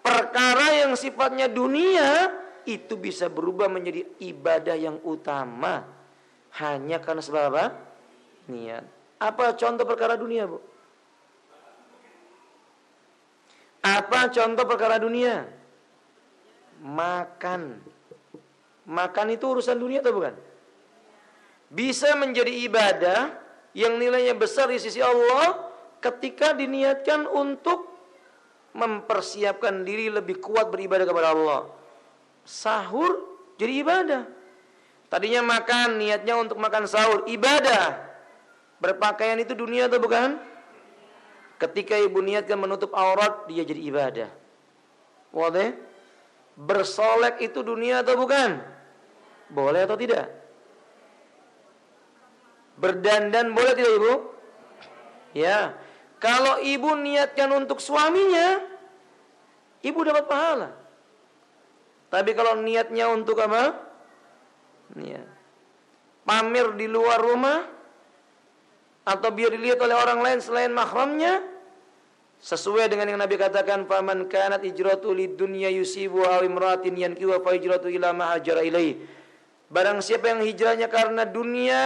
perkara yang sifatnya dunia itu bisa berubah menjadi ibadah yang utama hanya karena sebab apa? Niat. Apa contoh perkara dunia, Bu? Apa contoh perkara dunia? Makan. Makan itu urusan dunia atau bukan? Bisa menjadi ibadah yang nilainya besar di sisi Allah ketika diniatkan untuk mempersiapkan diri lebih kuat beribadah kepada Allah. Sahur jadi ibadah. Tadinya makan, niatnya untuk makan sahur, ibadah. Berpakaian itu dunia atau bukan? Ketika ibu niatkan menutup aurat, dia jadi ibadah. Wadah? Bersolek itu dunia atau bukan? Boleh atau tidak? Berdandan boleh tidak, Ibu? Ya. Kalau ibu niatkan untuk suaminya, ibu dapat pahala. Tapi kalau niatnya untuk apa? Niat pamer di luar rumah, atau biar dilihat oleh orang lain selain mahramnya, sesuai dengan yang Nabi katakan, faman kanat hijratu lidunya yusibu aw imratin yankiwa fa hijratu ila ma hajara ilaihi. Barang siapa yang hijrahnya karena dunia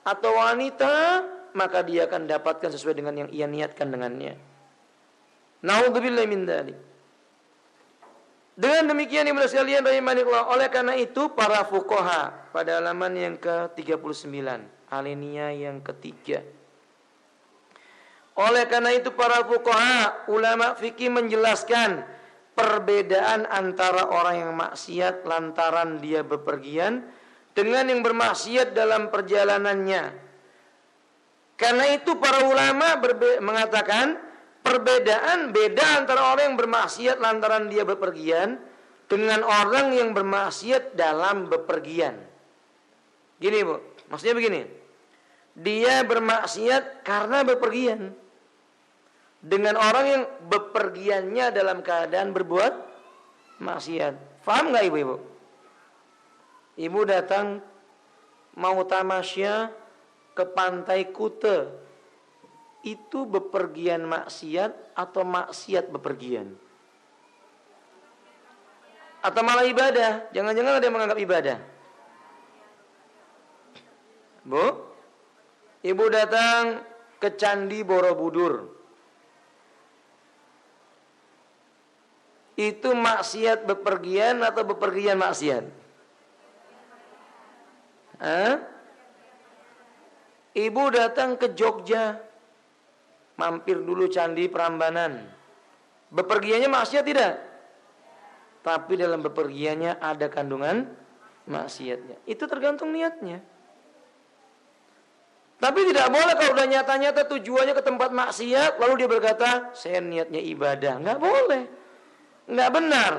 atau wanita, maka dia akan dapatkan sesuai dengan yang ia niatkan dengannya. Na'udzubillahi min dzalik. Dengan demikian ibu sekalian rahimanillah, oleh karena itu para fuqaha pada halaman yang ke-39, alinea yang ketiga. Oleh karena itu para fuqaha, ulama fikih menjelaskan perbedaan antara orang yang maksiat lantaran dia bepergian dengan yang bermaksiat dalam perjalanannya. Karena itu para ulama mengatakan perbedaan beda antara orang yang bermaksiat lantaran dia bepergian dengan orang yang bermaksiat dalam bepergian. Gini, Bu, maksudnya begini. Dia bermaksiat karena bepergian, dengan orang yang bepergiannya dalam keadaan berbuat maksiat. Faham gak ibu-ibu? Ibu datang mau tamasya ke pantai Kute, itu bepergian maksiat atau maksiat bepergian? Atau malah ibadah? Jangan-jangan ada yang menganggap ibadah. Bu, ibu datang ke Candi Borobudur, itu maksiat bepergian atau bepergian maksiat? Ibu datang ke Jogja, mampir dulu Candi Prambanan, bepergiannya maksiat tidak? tapi dalam bepergiannya ada kandungan maksiatnya. Itu tergantung niatnya. Tapi tidak boleh kalau udah nyata-nyata tujuannya ke tempat maksiat, lalu dia berkata, saya niatnya ibadah. Nggak boleh. Nggak benar.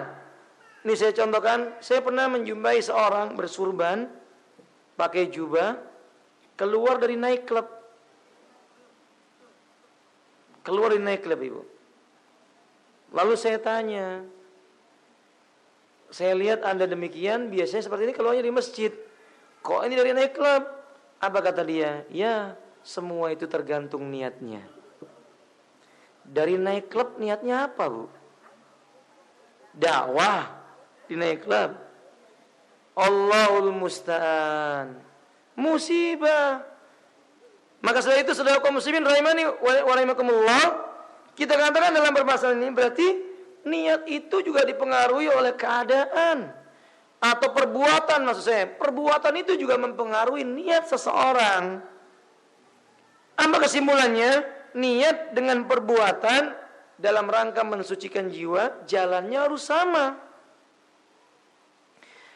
Ini saya contohkan, saya pernah menjumpai seorang bersurban, pakai jubah, keluar dari night club. Keluar dari night club, Ibu. Lalu saya tanya, saya lihat Anda demikian, biasanya seperti ini keluarnya di masjid. Kok ini dari night club? Apa kata dia? Ya, semua itu tergantung niatnya. Dari night club niatnya apa, Bu? Dakwah di night club. Allahul musta'an. Musibah. Maka setelah itu saudara kaum muslimin rahimani wa rahimakumullah, kita katakan dalam permasalahan ini berarti niat itu juga dipengaruhi oleh keadaan atau perbuatan, maksud saya. Perbuatan itu juga mempengaruhi niat seseorang. Apa kesimpulannya? Niat dengan perbuatan dalam rangka mensucikan jiwa, jalannya harus sama.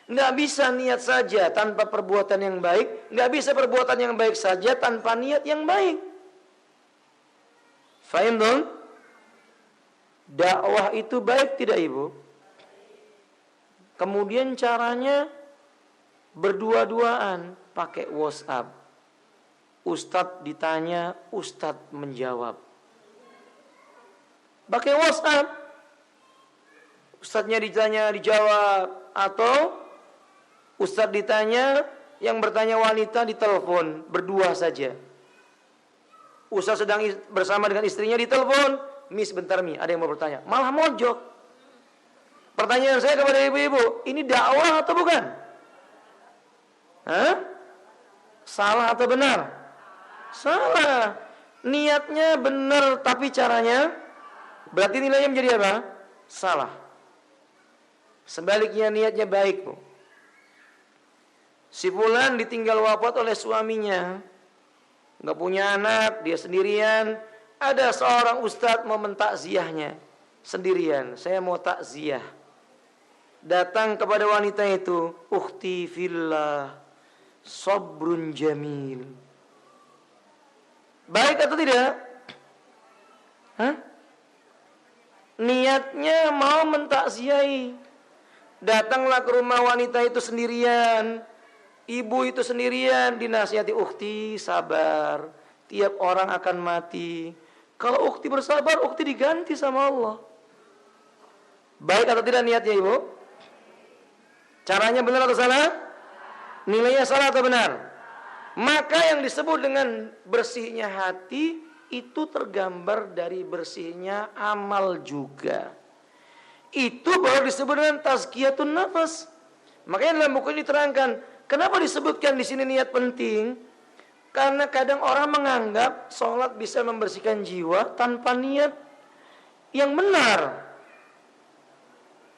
Nggak bisa niat saja tanpa perbuatan yang baik, nggak bisa perbuatan yang baik saja tanpa niat yang baik. Fahim dong? Dakwah itu baik tidak, Ibu? Kemudian caranya berdua-duaan, pakai WhatsApp. Ustadz ditanya, Ustadz menjawab. Pakai WhatsApp. Ustadznya ditanya, dijawab. Atau Ustadz ditanya, yang bertanya wanita ditelepon, berdua saja. Ustadz sedang bersama dengan istrinya ditelepon, Miss bentar Mi, ada yang mau bertanya. Malah mojok. Pertanyaan saya kepada ibu-ibu, ini dakwah atau bukan? Hah? Salah atau benar? Salah. Niatnya benar tapi caranya, berarti nilainya menjadi apa? Salah. Sebaliknya niatnya baik, Bu. Si fulan ditinggal wafat oleh suaminya, nggak punya anak, dia sendirian. Ada seorang ustadz mau mentakziahnya sendirian. Saya mau takziah. Datang kepada wanita itu, ukhti fillah, sabrun jamil. Baik atau tidak? Hah? Niatnya mau mentakziahi. Datanglah ke rumah wanita itu sendirian. Ibu itu sendirian, dinasihati, ukhti sabar. Tiap orang akan mati. Kalau ukhti bersabar, ukhti diganti sama Allah. Baik atau tidak niatnya, Ibu? Caranya benar atau salah? Nilainya salah atau benar? Maka yang disebut dengan bersihnya hati itu tergambar dari bersihnya amal juga. Itu baru disebut dengan tazkiyatun nafas. Makanya dalam buku ini diterangkan, kenapa disebutkan di sini niat penting? Karena kadang orang menganggap sholat bisa membersihkan jiwa tanpa niat yang benar.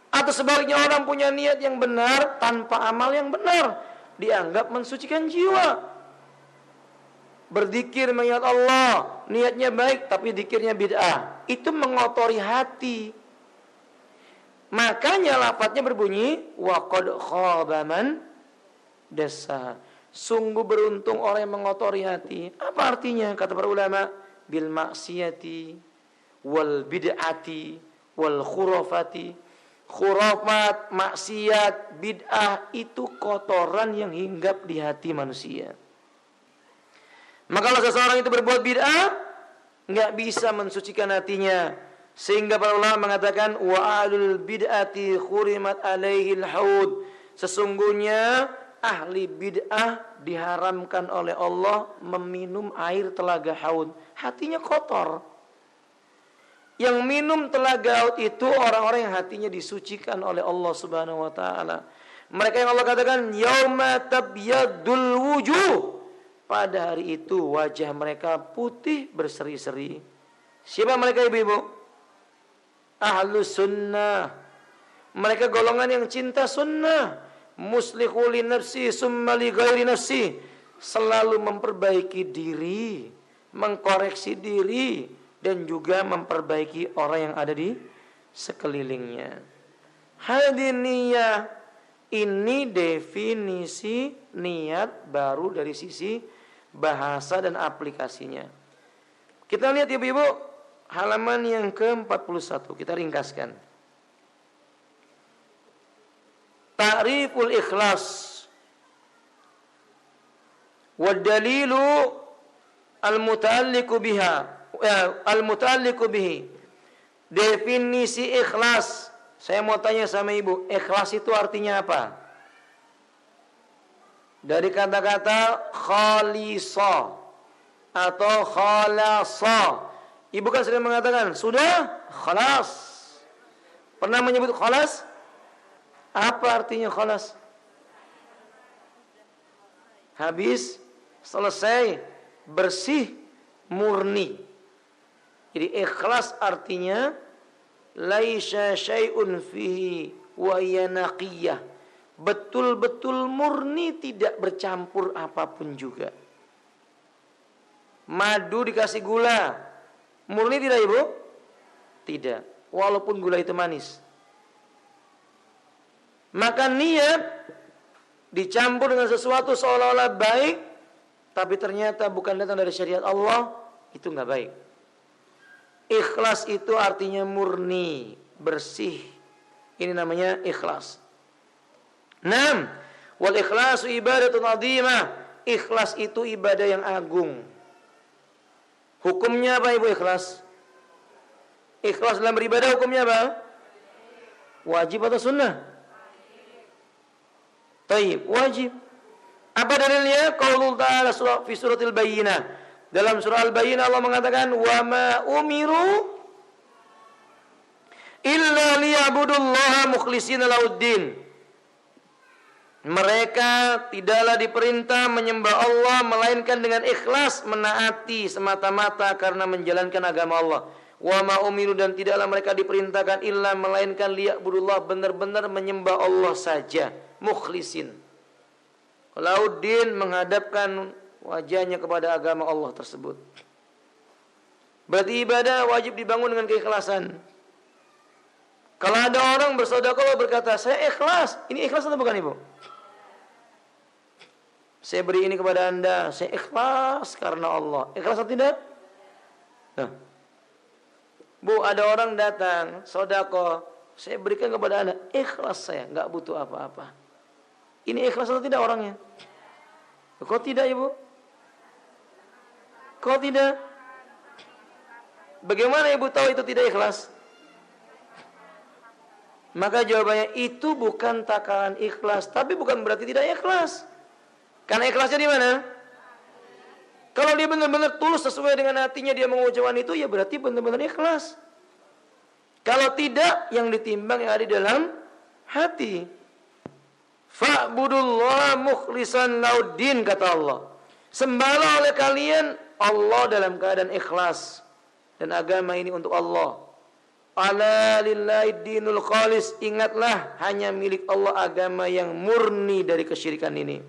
Atau sebaliknya orang punya niat yang benar tanpa amal yang benar, dianggap mensucikan jiwa. Berzikir mengingat Allah, niatnya baik tapi zikirnya bid'ah, itu mengotori hati. Makanya lafadznya berbunyi wa qad khaba man dassa. Sungguh beruntung orang yang mengotori hati. Apa artinya? Kata para ulama, bil maksiyati wal bid'ati wal khurafati. Khurafat, maksiat, bid'ah itu kotoran yang hinggap di hati manusia. Maka kalau seseorang itu berbuat bid'ah, nggak bisa mensucikan hatinya. Sehingga para ulama mengatakan wa alul bid'ati khurimat alaihil haud. Sesungguhnya ahli bid'ah diharamkan oleh Allah meminum air telaga haud. Hatinya kotor. Yang minum telaga haud itu orang-orang yang hatinya disucikan oleh Allah Subhanahu wa taala. Mereka yang Allah katakan yauma tabyadul wujuh. Pada hari itu wajah mereka putih berseri-seri. Siapa mereka, ibu-ibu? Ahlus sunnah. Mereka golongan yang cinta sunnah. Muslihul li nafsi summa li ghairi nafsi. Selalu memperbaiki diri, mengkoreksi diri, dan juga memperbaiki orang yang ada di sekelilingnya. Hadhihi niyah, ini definisi niat baru dari sisi bahasa dan aplikasinya. Kita lihat ibu-ibu halaman yang ke-41, kita ringkaskan. Ta'riful ikhlas wa dalilu al-muta'alliqu bihi. Definisi ikhlas. Saya mau tanya sama ibu, ikhlas itu artinya apa? Dari kata-kata khalisa atau khalasa. Ibu kan sering mengatakan, sudah khalas. Pernah menyebut khalas? Apa artinya khalas? Habis, selesai, bersih, murni. Jadi ikhlas artinya laisa syai'un fihi wa hiya naqiyah. Betul-betul murni, tidak bercampur apapun juga. Madu dikasih gula, murni tidak ibu? Tidak, walaupun gula itu manis. Maka niat dicampur dengan sesuatu seolah-olah baik, tapi ternyata bukan datang dari syariat Allah, itu enggak baik. Ikhlas itu artinya murni, bersih. Ini namanya ikhlas. 6. Wal ikhlasu ibadatun azimah. Ikhlas itu ibadah yang agung. Hukumnya apa ibu ikhlas? Ikhlas dalam beribadah hukumnya apa? Wajib atau sunnah? Taib, wajib. Apa dalilnya? Qaulullah ta'ala fi suratil Bayyinah. Dalam surah Al-Bayyinah Allah mengatakan, wa ma umiru illa liya'budullaha mukhlishina lahuddin. Mereka tidaklah diperintah menyembah Allah melainkan dengan ikhlas, menaati semata-mata karena menjalankan agama Allah. Wa ma umiru, dan tidaklah mereka diperintahkan illa melainkan liya'budullah, benar-benar menyembah Allah saja, mukhlisin. Lahuddin, menghadapkan wajahnya kepada agama Allah tersebut. Berarti ibadah wajib dibangun dengan keikhlasan. Kalau ada orang bersedekah berkata, saya ikhlas. Ini ikhlas atau bukan ibu? Saya beri ini kepada anda, saya ikhlas karena Allah. Ikhlas atau tidak? Nah. Bu, ada orang datang, sedekah, saya berikan kepada anda, ikhlas saya, nggak butuh apa-apa. Ini ikhlas atau tidak orangnya? Kok tidak ibu? Kok tidak? Bagaimana ibu tahu itu tidak ikhlas? Maka jawabannya, itu bukan takaran ikhlas, tapi bukan berarti tidak ikhlas. Karena ikhlasnya di mana? Kalau dia benar-benar tulus sesuai dengan hatinya dia mengucapkan itu, ya berarti benar-benar ikhlas. Kalau tidak, yang ditimbang yang ada di dalam hati. Fa'budullah mukhlisan lauddin, kata Allah. Sembahlah oleh kalian Allah dalam keadaan ikhlas, dan agama ini untuk Allah. Ala lillahi dinul khalis. Ingatlah, hanya milik Allah agama yang murni dari kesyirikan ini.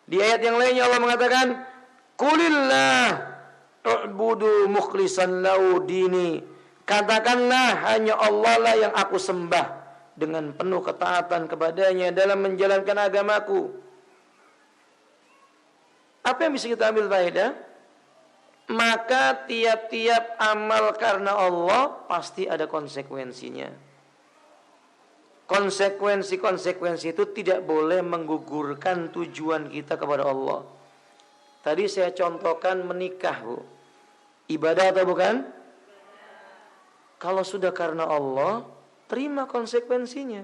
Di ayat yang lainnya Allah mengatakan, Qulillah u'budu mukhlisan lahu dini. Katakanlah, hanya Allah lah yang aku sembah dengan penuh ketaatan kepadanya dalam menjalankan agamaku. Apa yang bisa kita ambil faedah? Maka tiap-tiap amal karena Allah pasti ada konsekuensinya. Konsekuensi-konsekuensi itu tidak boleh menggugurkan tujuan kita kepada Allah. Tadi saya contohkan menikah, Bu. Ibadah atau bukan? Kalau sudah karena Allah, terima konsekuensinya.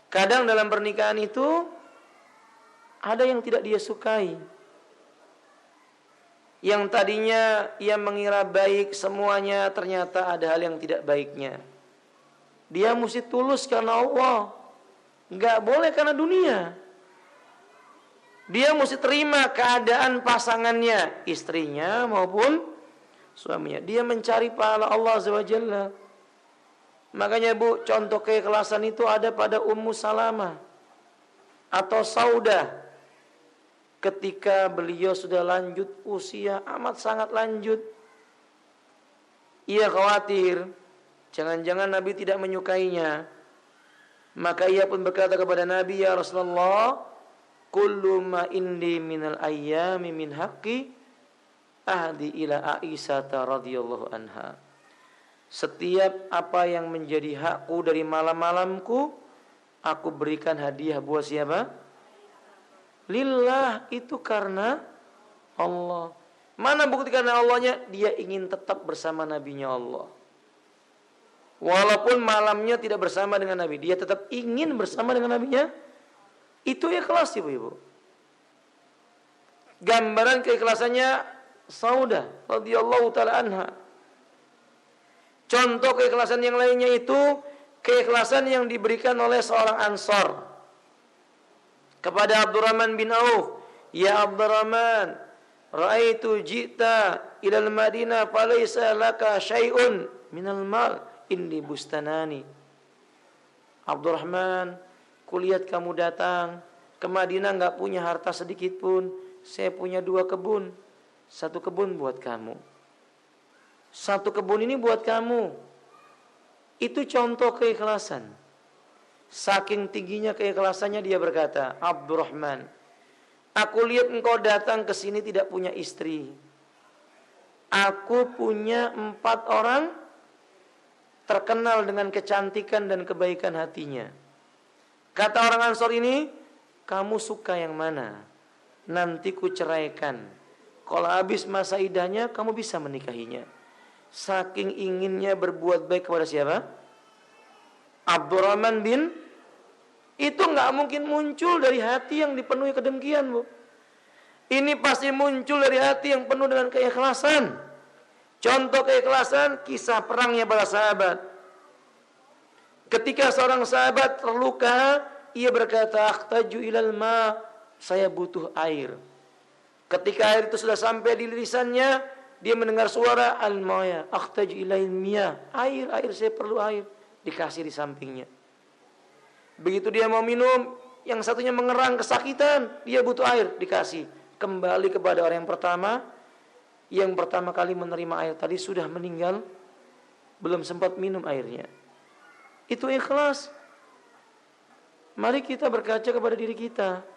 Kadang dalam pernikahan itu ada yang tidak dia sukai. Yang tadinya ia mengira baik semuanya, ternyata ada hal yang tidak baiknya. Dia mesti tulus karena Allah, nggak boleh karena dunia. Dia mesti terima keadaan pasangannya, istrinya maupun suaminya. Dia mencari pahala Allah Azza wa Jalla. Makanya Bu, contoh keikhlasan itu ada pada Ummu Salamah atau Saudah. Ketika beliau sudah lanjut usia, amat sangat lanjut, ia khawatir Jangan-jangan Nabi tidak menyukainya. Maka ia pun berkata kepada Nabi, ya Rasulullah, kullu ma indi minal ayyami min haqqi ahdi ila Aisyah radhiyallahu anha. Setiap apa yang menjadi hakku dari malam-malamku, aku berikan hadiah buat siapa? Lillah, itu karena Allah. Mana bukti karena Allahnya? Dia ingin tetap bersama nabinya Allah. Walaupun malamnya tidak bersama dengan Nabi, dia tetap ingin bersama dengan nabinya. Itu ikhlas, ibu-ibu. Gambaran keikhlasannya Saudah radhiyallahu taala anha. Contoh keikhlasan yang lainnya itu keikhlasan yang diberikan oleh seorang Ansor kepada Abdurrahman bin Auf. Ya Abdurrahman, ra'aitu ji'ta ilal Madinah falaysa laka syai'un minal mal indi bustanani. Abdurrahman, kulihat kamu datang ke Madinah enggak punya harta sedikit pun. Saya punya 2 kebun. 1 kebun buat kamu. 1 kebun ini buat kamu. Itu contoh keikhlasan. Saking tingginya keikhlasannya dia berkata, Abdurrahman, aku lihat engkau datang ke sini tidak punya istri. Aku punya 4 orang terkenal dengan kecantikan dan kebaikan hatinya. Kata orang Ansor ini, kamu suka yang mana? Nanti ku ceraikan. Kalau habis masa idahnya, kamu bisa menikahinya. Saking inginnya berbuat baik kepada siapa? Abdurrahman bin, itu nggak mungkin muncul dari hati yang dipenuhi kedengkian, Bu. Ini pasti muncul dari hati yang penuh dengan keikhlasan. Contoh keikhlasan, kisah perangnya para sahabat. Ketika seorang sahabat terluka, ia berkata, akhtaju ilal ma, saya butuh air. Ketika air itu sudah sampai di lisannya, dia mendengar suara al-maya, akhtaju ilail miyah, air, saya perlu air. Dikasih di sampingnya. Begitu dia mau minum, yang satunya mengerang kesakitan, dia butuh air, dikasih. Kembali kepada orang yang pertama kali menerima air tadi sudah meninggal, belum sempat minum airnya. Itu ikhlas. Mari kita berkaca kepada diri kita.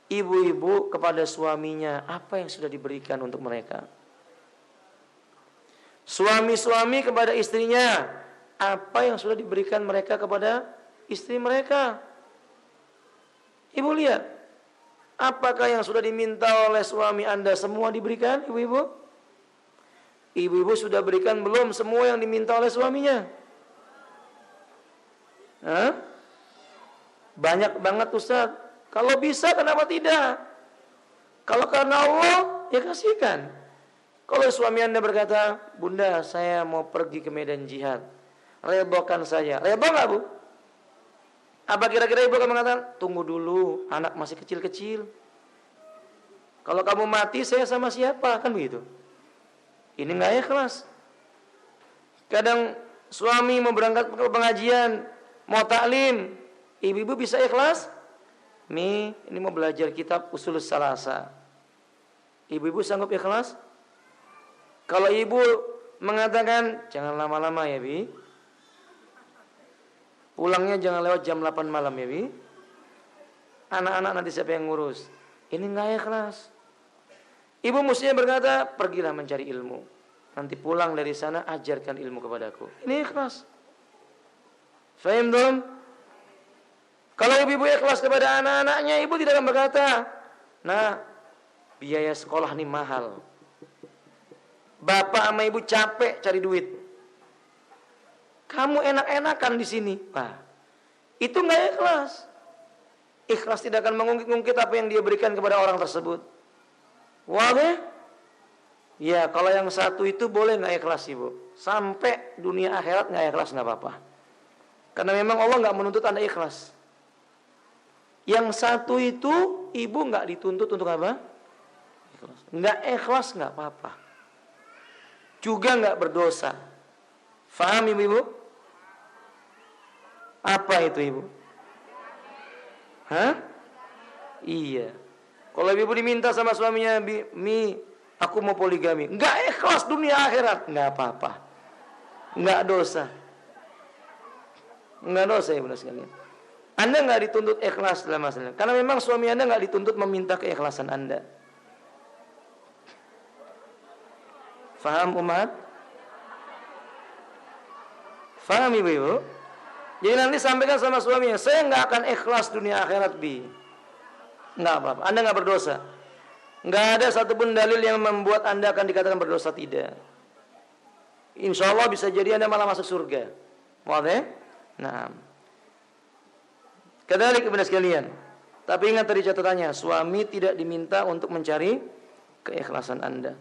Ibu-ibu kepada suaminya, apa yang sudah diberikan untuk mereka? Suami-suami kepada istrinya, apa yang sudah diberikan mereka kepada istri mereka? Ibu lihat, apakah yang sudah diminta oleh suami Anda semua diberikan, ibu-ibu? Ibu-ibu sudah berikan belum semua yang diminta oleh suaminya? Hah? Banyak banget Ustaz. Kalau bisa kenapa tidak? Kalau karena Allah, ya kasihkan. Kalau suami Anda berkata, Bunda saya mau pergi ke medan jihad, rebokan saya. Rebo gak, Bu? Apa kira-kira ibu akan mengatakan, tunggu dulu, anak masih kecil-kecil. Kalau kamu mati, saya sama siapa? Kan begitu. Ini gak ikhlas. Kadang suami mau berangkat ke pengajian, mau taklim, ibu-ibu bisa ikhlas? Ini mau belajar kitab Ushulus Salasa. Ibu-ibu sanggup ikhlas? Kalau ibu mengatakan, jangan lama-lama ya, Bi. Pulangnya jangan lewat jam 8 malam ya, Bi. Anak-anak nanti siapa yang ngurus? Ini gak ikhlas. Ibu mestinya berkata, pergilah mencari ilmu. Nanti pulang dari sana, ajarkan ilmu kepadaku. Ini ikhlas. Fahim dong? Kalau ibu-ibu ikhlas kepada anak-anaknya, ibu tidak akan berkata, nah, biaya sekolah ini mahal. Bapak sama ibu capek cari duit. Kamu enak-enakan di sini. Wah, itu nggak ikhlas. Ikhlas tidak akan mengungkit-ungkit apa yang dia berikan kepada orang tersebut. Wah, ya kalau yang satu itu boleh nggak ikhlas, ibu. Sampai dunia akhirat nggak ikhlas nggak apa-apa. Karena memang Allah nggak menuntut Anda ikhlas. Yang satu itu ibu nggak dituntut untuk apa? Ikhlas. Nggak ikhlas nggak apa-apa. Juga nggak berdosa. Faham ibu-ibu? Apa itu ibu? Hah? Iya. Kalau ibu diminta sama suaminya, Mi, aku mau poligami. Nggak ikhlas dunia akhirat, nggak apa-apa. Enggak dosa. Enggak dosa ya bunda sekalian. Anda enggak dituntut ikhlas dalam masalah. Karena memang suami Anda enggak dituntut meminta keikhlasan Anda. Faham umat? Faham ibu-ibu? Jadi nanti sampaikan sama suaminya, saya enggak akan ikhlas dunia akhirat bi. Enggak apa-apa, Anda enggak berdosa. Enggak ada satupun dalil yang membuat Anda akan dikatakan berdosa, tidak. Insya Allah bisa jadi Anda malah masuk surga. Wadah? Nah. Kadzalik kepada sekalian. Tapi ingat tadi catatannya, suami tidak diminta untuk mencari keikhlasan Anda.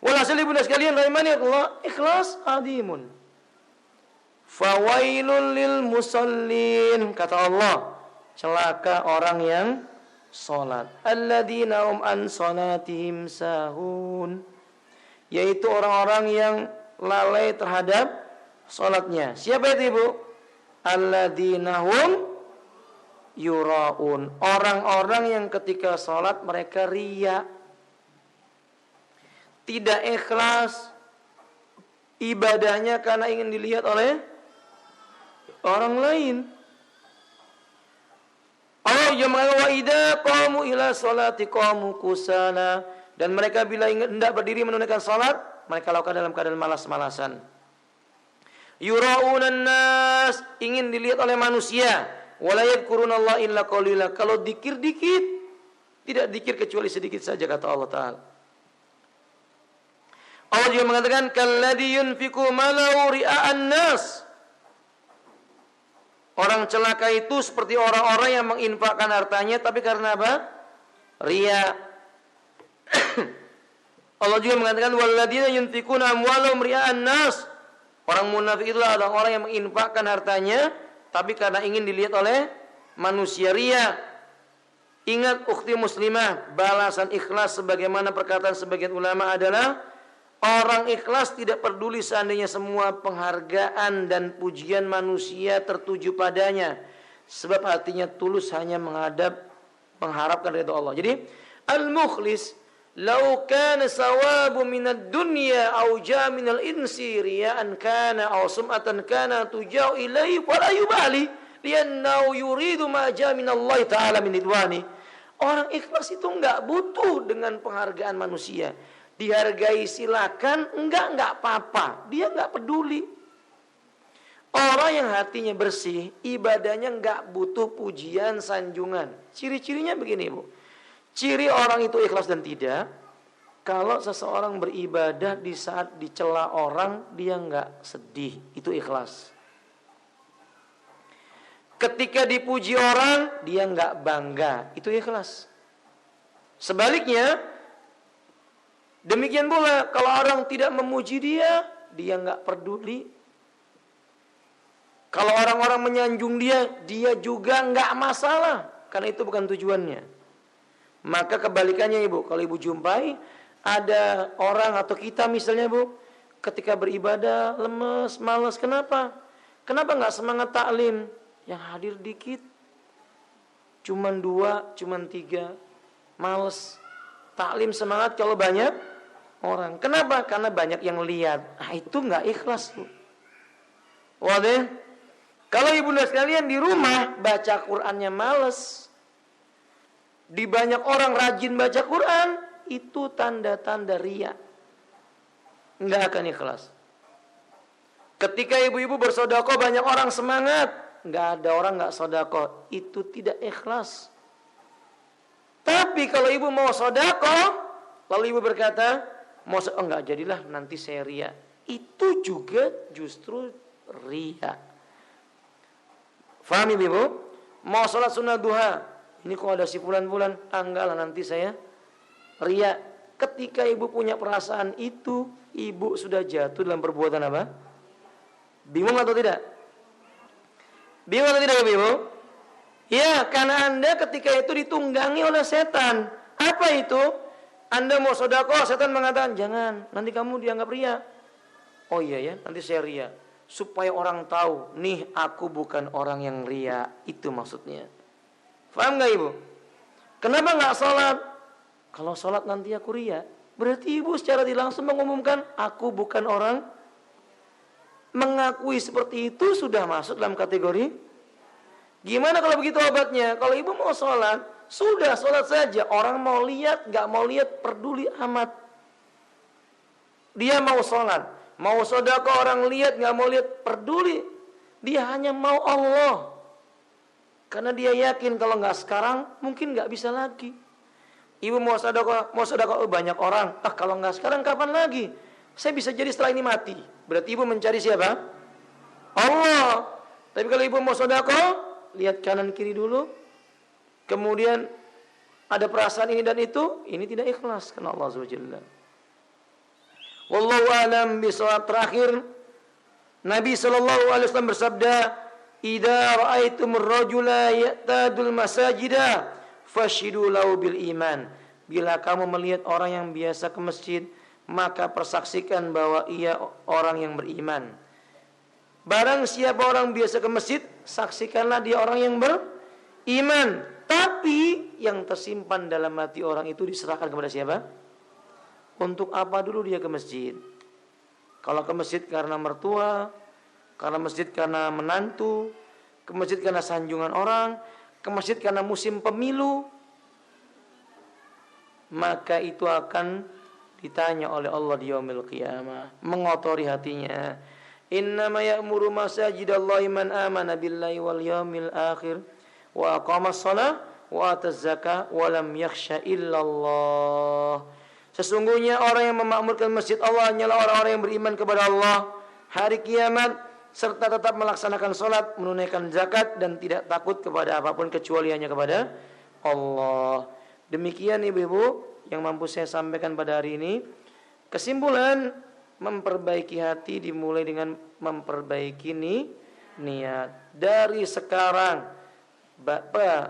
Walhasil ibu dan sekalian rahimani Allah, ikhlas adimun. Fawailul lil musallin, kata Allah, celaka orang yang salat. Alladzina hum an salatihim sahun, yaitu orang-orang yang lalai terhadap salatnya. Siapa itu ibu? Alladzina hum yuraun, orang-orang yang ketika salat mereka riya, tidak ikhlas ibadahnya karena ingin dilihat oleh orang lain. Allah juga mengatakan wa idza qamu ila sholati qamu kusala, dan mereka bila hendak berdiri menunaikan salat mereka lakukan dalam keadaan malas-malasan. Yuraunan nas, ingin dilihat oleh manusia. Wala yadhkurunallaha illa qalila, kalau zikir dikit, tidak zikir kecuali sedikit saja, kata Allah Ta'ala. Allah juga mengatakan kalladzi yunfiqu malahu ria'an nas, orang celaka itu seperti orang-orang yang menginfakkan hartanya tapi karena apa? Riya. Allah juga mengatakan walladzina yunfiquna amwalahum ria'an nas, orang munafik itulah orang yang menginfakkan hartanya tapi karena ingin dilihat oleh manusia, riya. Ingat ukhti muslimah, balasan ikhlas sebagaimana perkataan sebagian ulama adalah orang ikhlas tidak peduli seandainya semua penghargaan dan pujian manusia tertuju padanya, sebab hatinya tulus hanya mengharapkan ridha Allah. Jadi al-mukhlis law kana sawabu minad dunya aw ja minal insi riya'an kana aw sum'atan kana tujau ilaihi fala yubali li'annahu yuridu ma ja minallahi ta'ala min ridwani. Orang ikhlas itu enggak butuh dengan penghargaan manusia. Dihargai silakan, enggak apa-apa. Dia enggak peduli. Orang yang hatinya bersih, ibadahnya enggak butuh pujian, sanjungan. Ciri-cirinya begini, Bu. Ciri orang itu ikhlas dan tidak, kalau seseorang beribadah di saat dicela orang, dia enggak sedih. Itu ikhlas. Ketika dipuji orang, dia enggak bangga. Itu ikhlas. Sebaliknya, demikian pula kalau orang tidak memuji dia enggak peduli. Kalau orang-orang menyanjung dia juga enggak masalah, karena itu bukan tujuannya. Maka kebalikannya ibu, kalau ibu jumpai ada orang atau kita misalnya bu, ketika beribadah lemes, malas, kenapa? Kenapa enggak semangat taklim? Yang hadir dikit, cuman 2, cuman 3, males. Taklim semangat kalau banyak orang. Kenapa? Karena banyak yang lihat. Itu enggak ikhlas bu. Wadah. Kalau ibu dan sekalian di rumah baca Qur'annya males, di banyak orang rajin baca Quran, itu tanda-tanda riya. Enggak akan ikhlas. Ketika ibu-ibu bersedekah banyak orang semangat, enggak ada orang enggak sedekah, itu tidak ikhlas. Tapi kalau ibu mau sedekah, lalu ibu berkata, enggak jadilah nanti saya riya, itu juga justru riya. Faham ibu? Mau sholat sunnah duha, ini kok ada si bulan-bulan, enggak lah nanti saya riya. Ketika ibu punya perasaan itu, ibu sudah jatuh dalam perbuatan apa? Bingung atau tidak? Bingung atau tidak ibu? Ya, karena anda ketika itu ditunggangi oleh setan. Apa itu? Anda mau sedekah, setan mengatakan jangan, nanti kamu dianggap riya. Oh iya ya, nanti saya riya, supaya orang tahu, nih aku bukan orang yang riya. Itu maksudnya. Paham gak ibu? Kenapa gak sholat? Kalau sholat nanti aku riya, berarti ibu secara tidak langsung mengumumkan aku bukan orang mengakui seperti itu sudah masuk dalam kategori. Gimana kalau begitu obatnya? Kalau ibu mau sholat, sudah sholat saja. Orang mau lihat, gak mau lihat, peduli amat. Dia mau sholat, mau sedekah, orang lihat, gak mau lihat, peduli. Dia hanya mau Allah. Karena dia yakin kalau gak sekarang, mungkin gak bisa lagi. Ibu mau sedekah, banyak orang. Kalau gak sekarang, kapan lagi? Saya bisa jadi setelah ini mati. Berarti ibu mencari siapa? Allah. Tapi kalau ibu mau sedekah, lihat kanan kiri dulu. Kemudian ada perasaan ini dan itu, ini tidak ikhlas karena Allah Subhanahu wa ta'ala. Wallahu a'lam bishawab. Terakhir, Nabi sallallahu alaihi wasallam bersabda, "Idza ra'aitumur rajula ya'tadul masajida fashidu lahu bil iman." Bila kamu melihat orang yang biasa ke masjid, maka persaksikan bahwa ia orang yang beriman. Barang siapa orang biasa ke masjid, saksikanlah dia orang yang beriman. Tapi yang tersimpan dalam hati orang itu diserahkan kepada siapa? Untuk apa dulu dia ke masjid? Kalau ke masjid karena mertua, karena masjid karena menantu, ke masjid karena sanjungan orang, ke masjid karena musim pemilu, maka itu akan ditanya oleh Allah di yaumil qiyamah, mengotori hatinya. Innama ya'muru masajidallahi man amana billahi wal yaumil akhir wa aqamas shalah wa ataz zakah wa lam yakhsha illallah. Sesungguhnya orang yang memakmurkan masjid Allah hanyalah orang-orang yang beriman kepada Allah, hari kiamat, serta tetap melaksanakan salat, menunaikan zakat dan tidak takut kepada apapun kecuali hanya kepada Allah. Demikian ibu-ibu yang mampu saya sampaikan pada hari ini. Kesimpulan, memperbaiki hati dimulai dengan memperbaiki niat. Dari sekarang,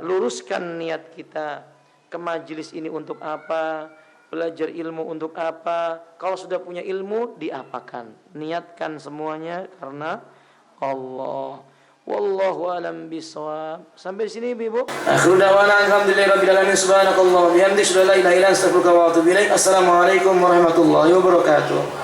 luruskan niat kita ke majelis ini untuk apa, belajar ilmu untuk apa. Kalau sudah punya ilmu, diapakan. Niatkan semuanya karena Allah. Wallahu alam bisawab. Sampai sini ibu. Akhiru da'wana alhamdulillahirabbil alamin. Subhanakallahumma wa bihamdika, la ilaha illa anta, astaghfiruka wa atubu ilaik. Assalamualaikum warahmatullahi wabarakatuh.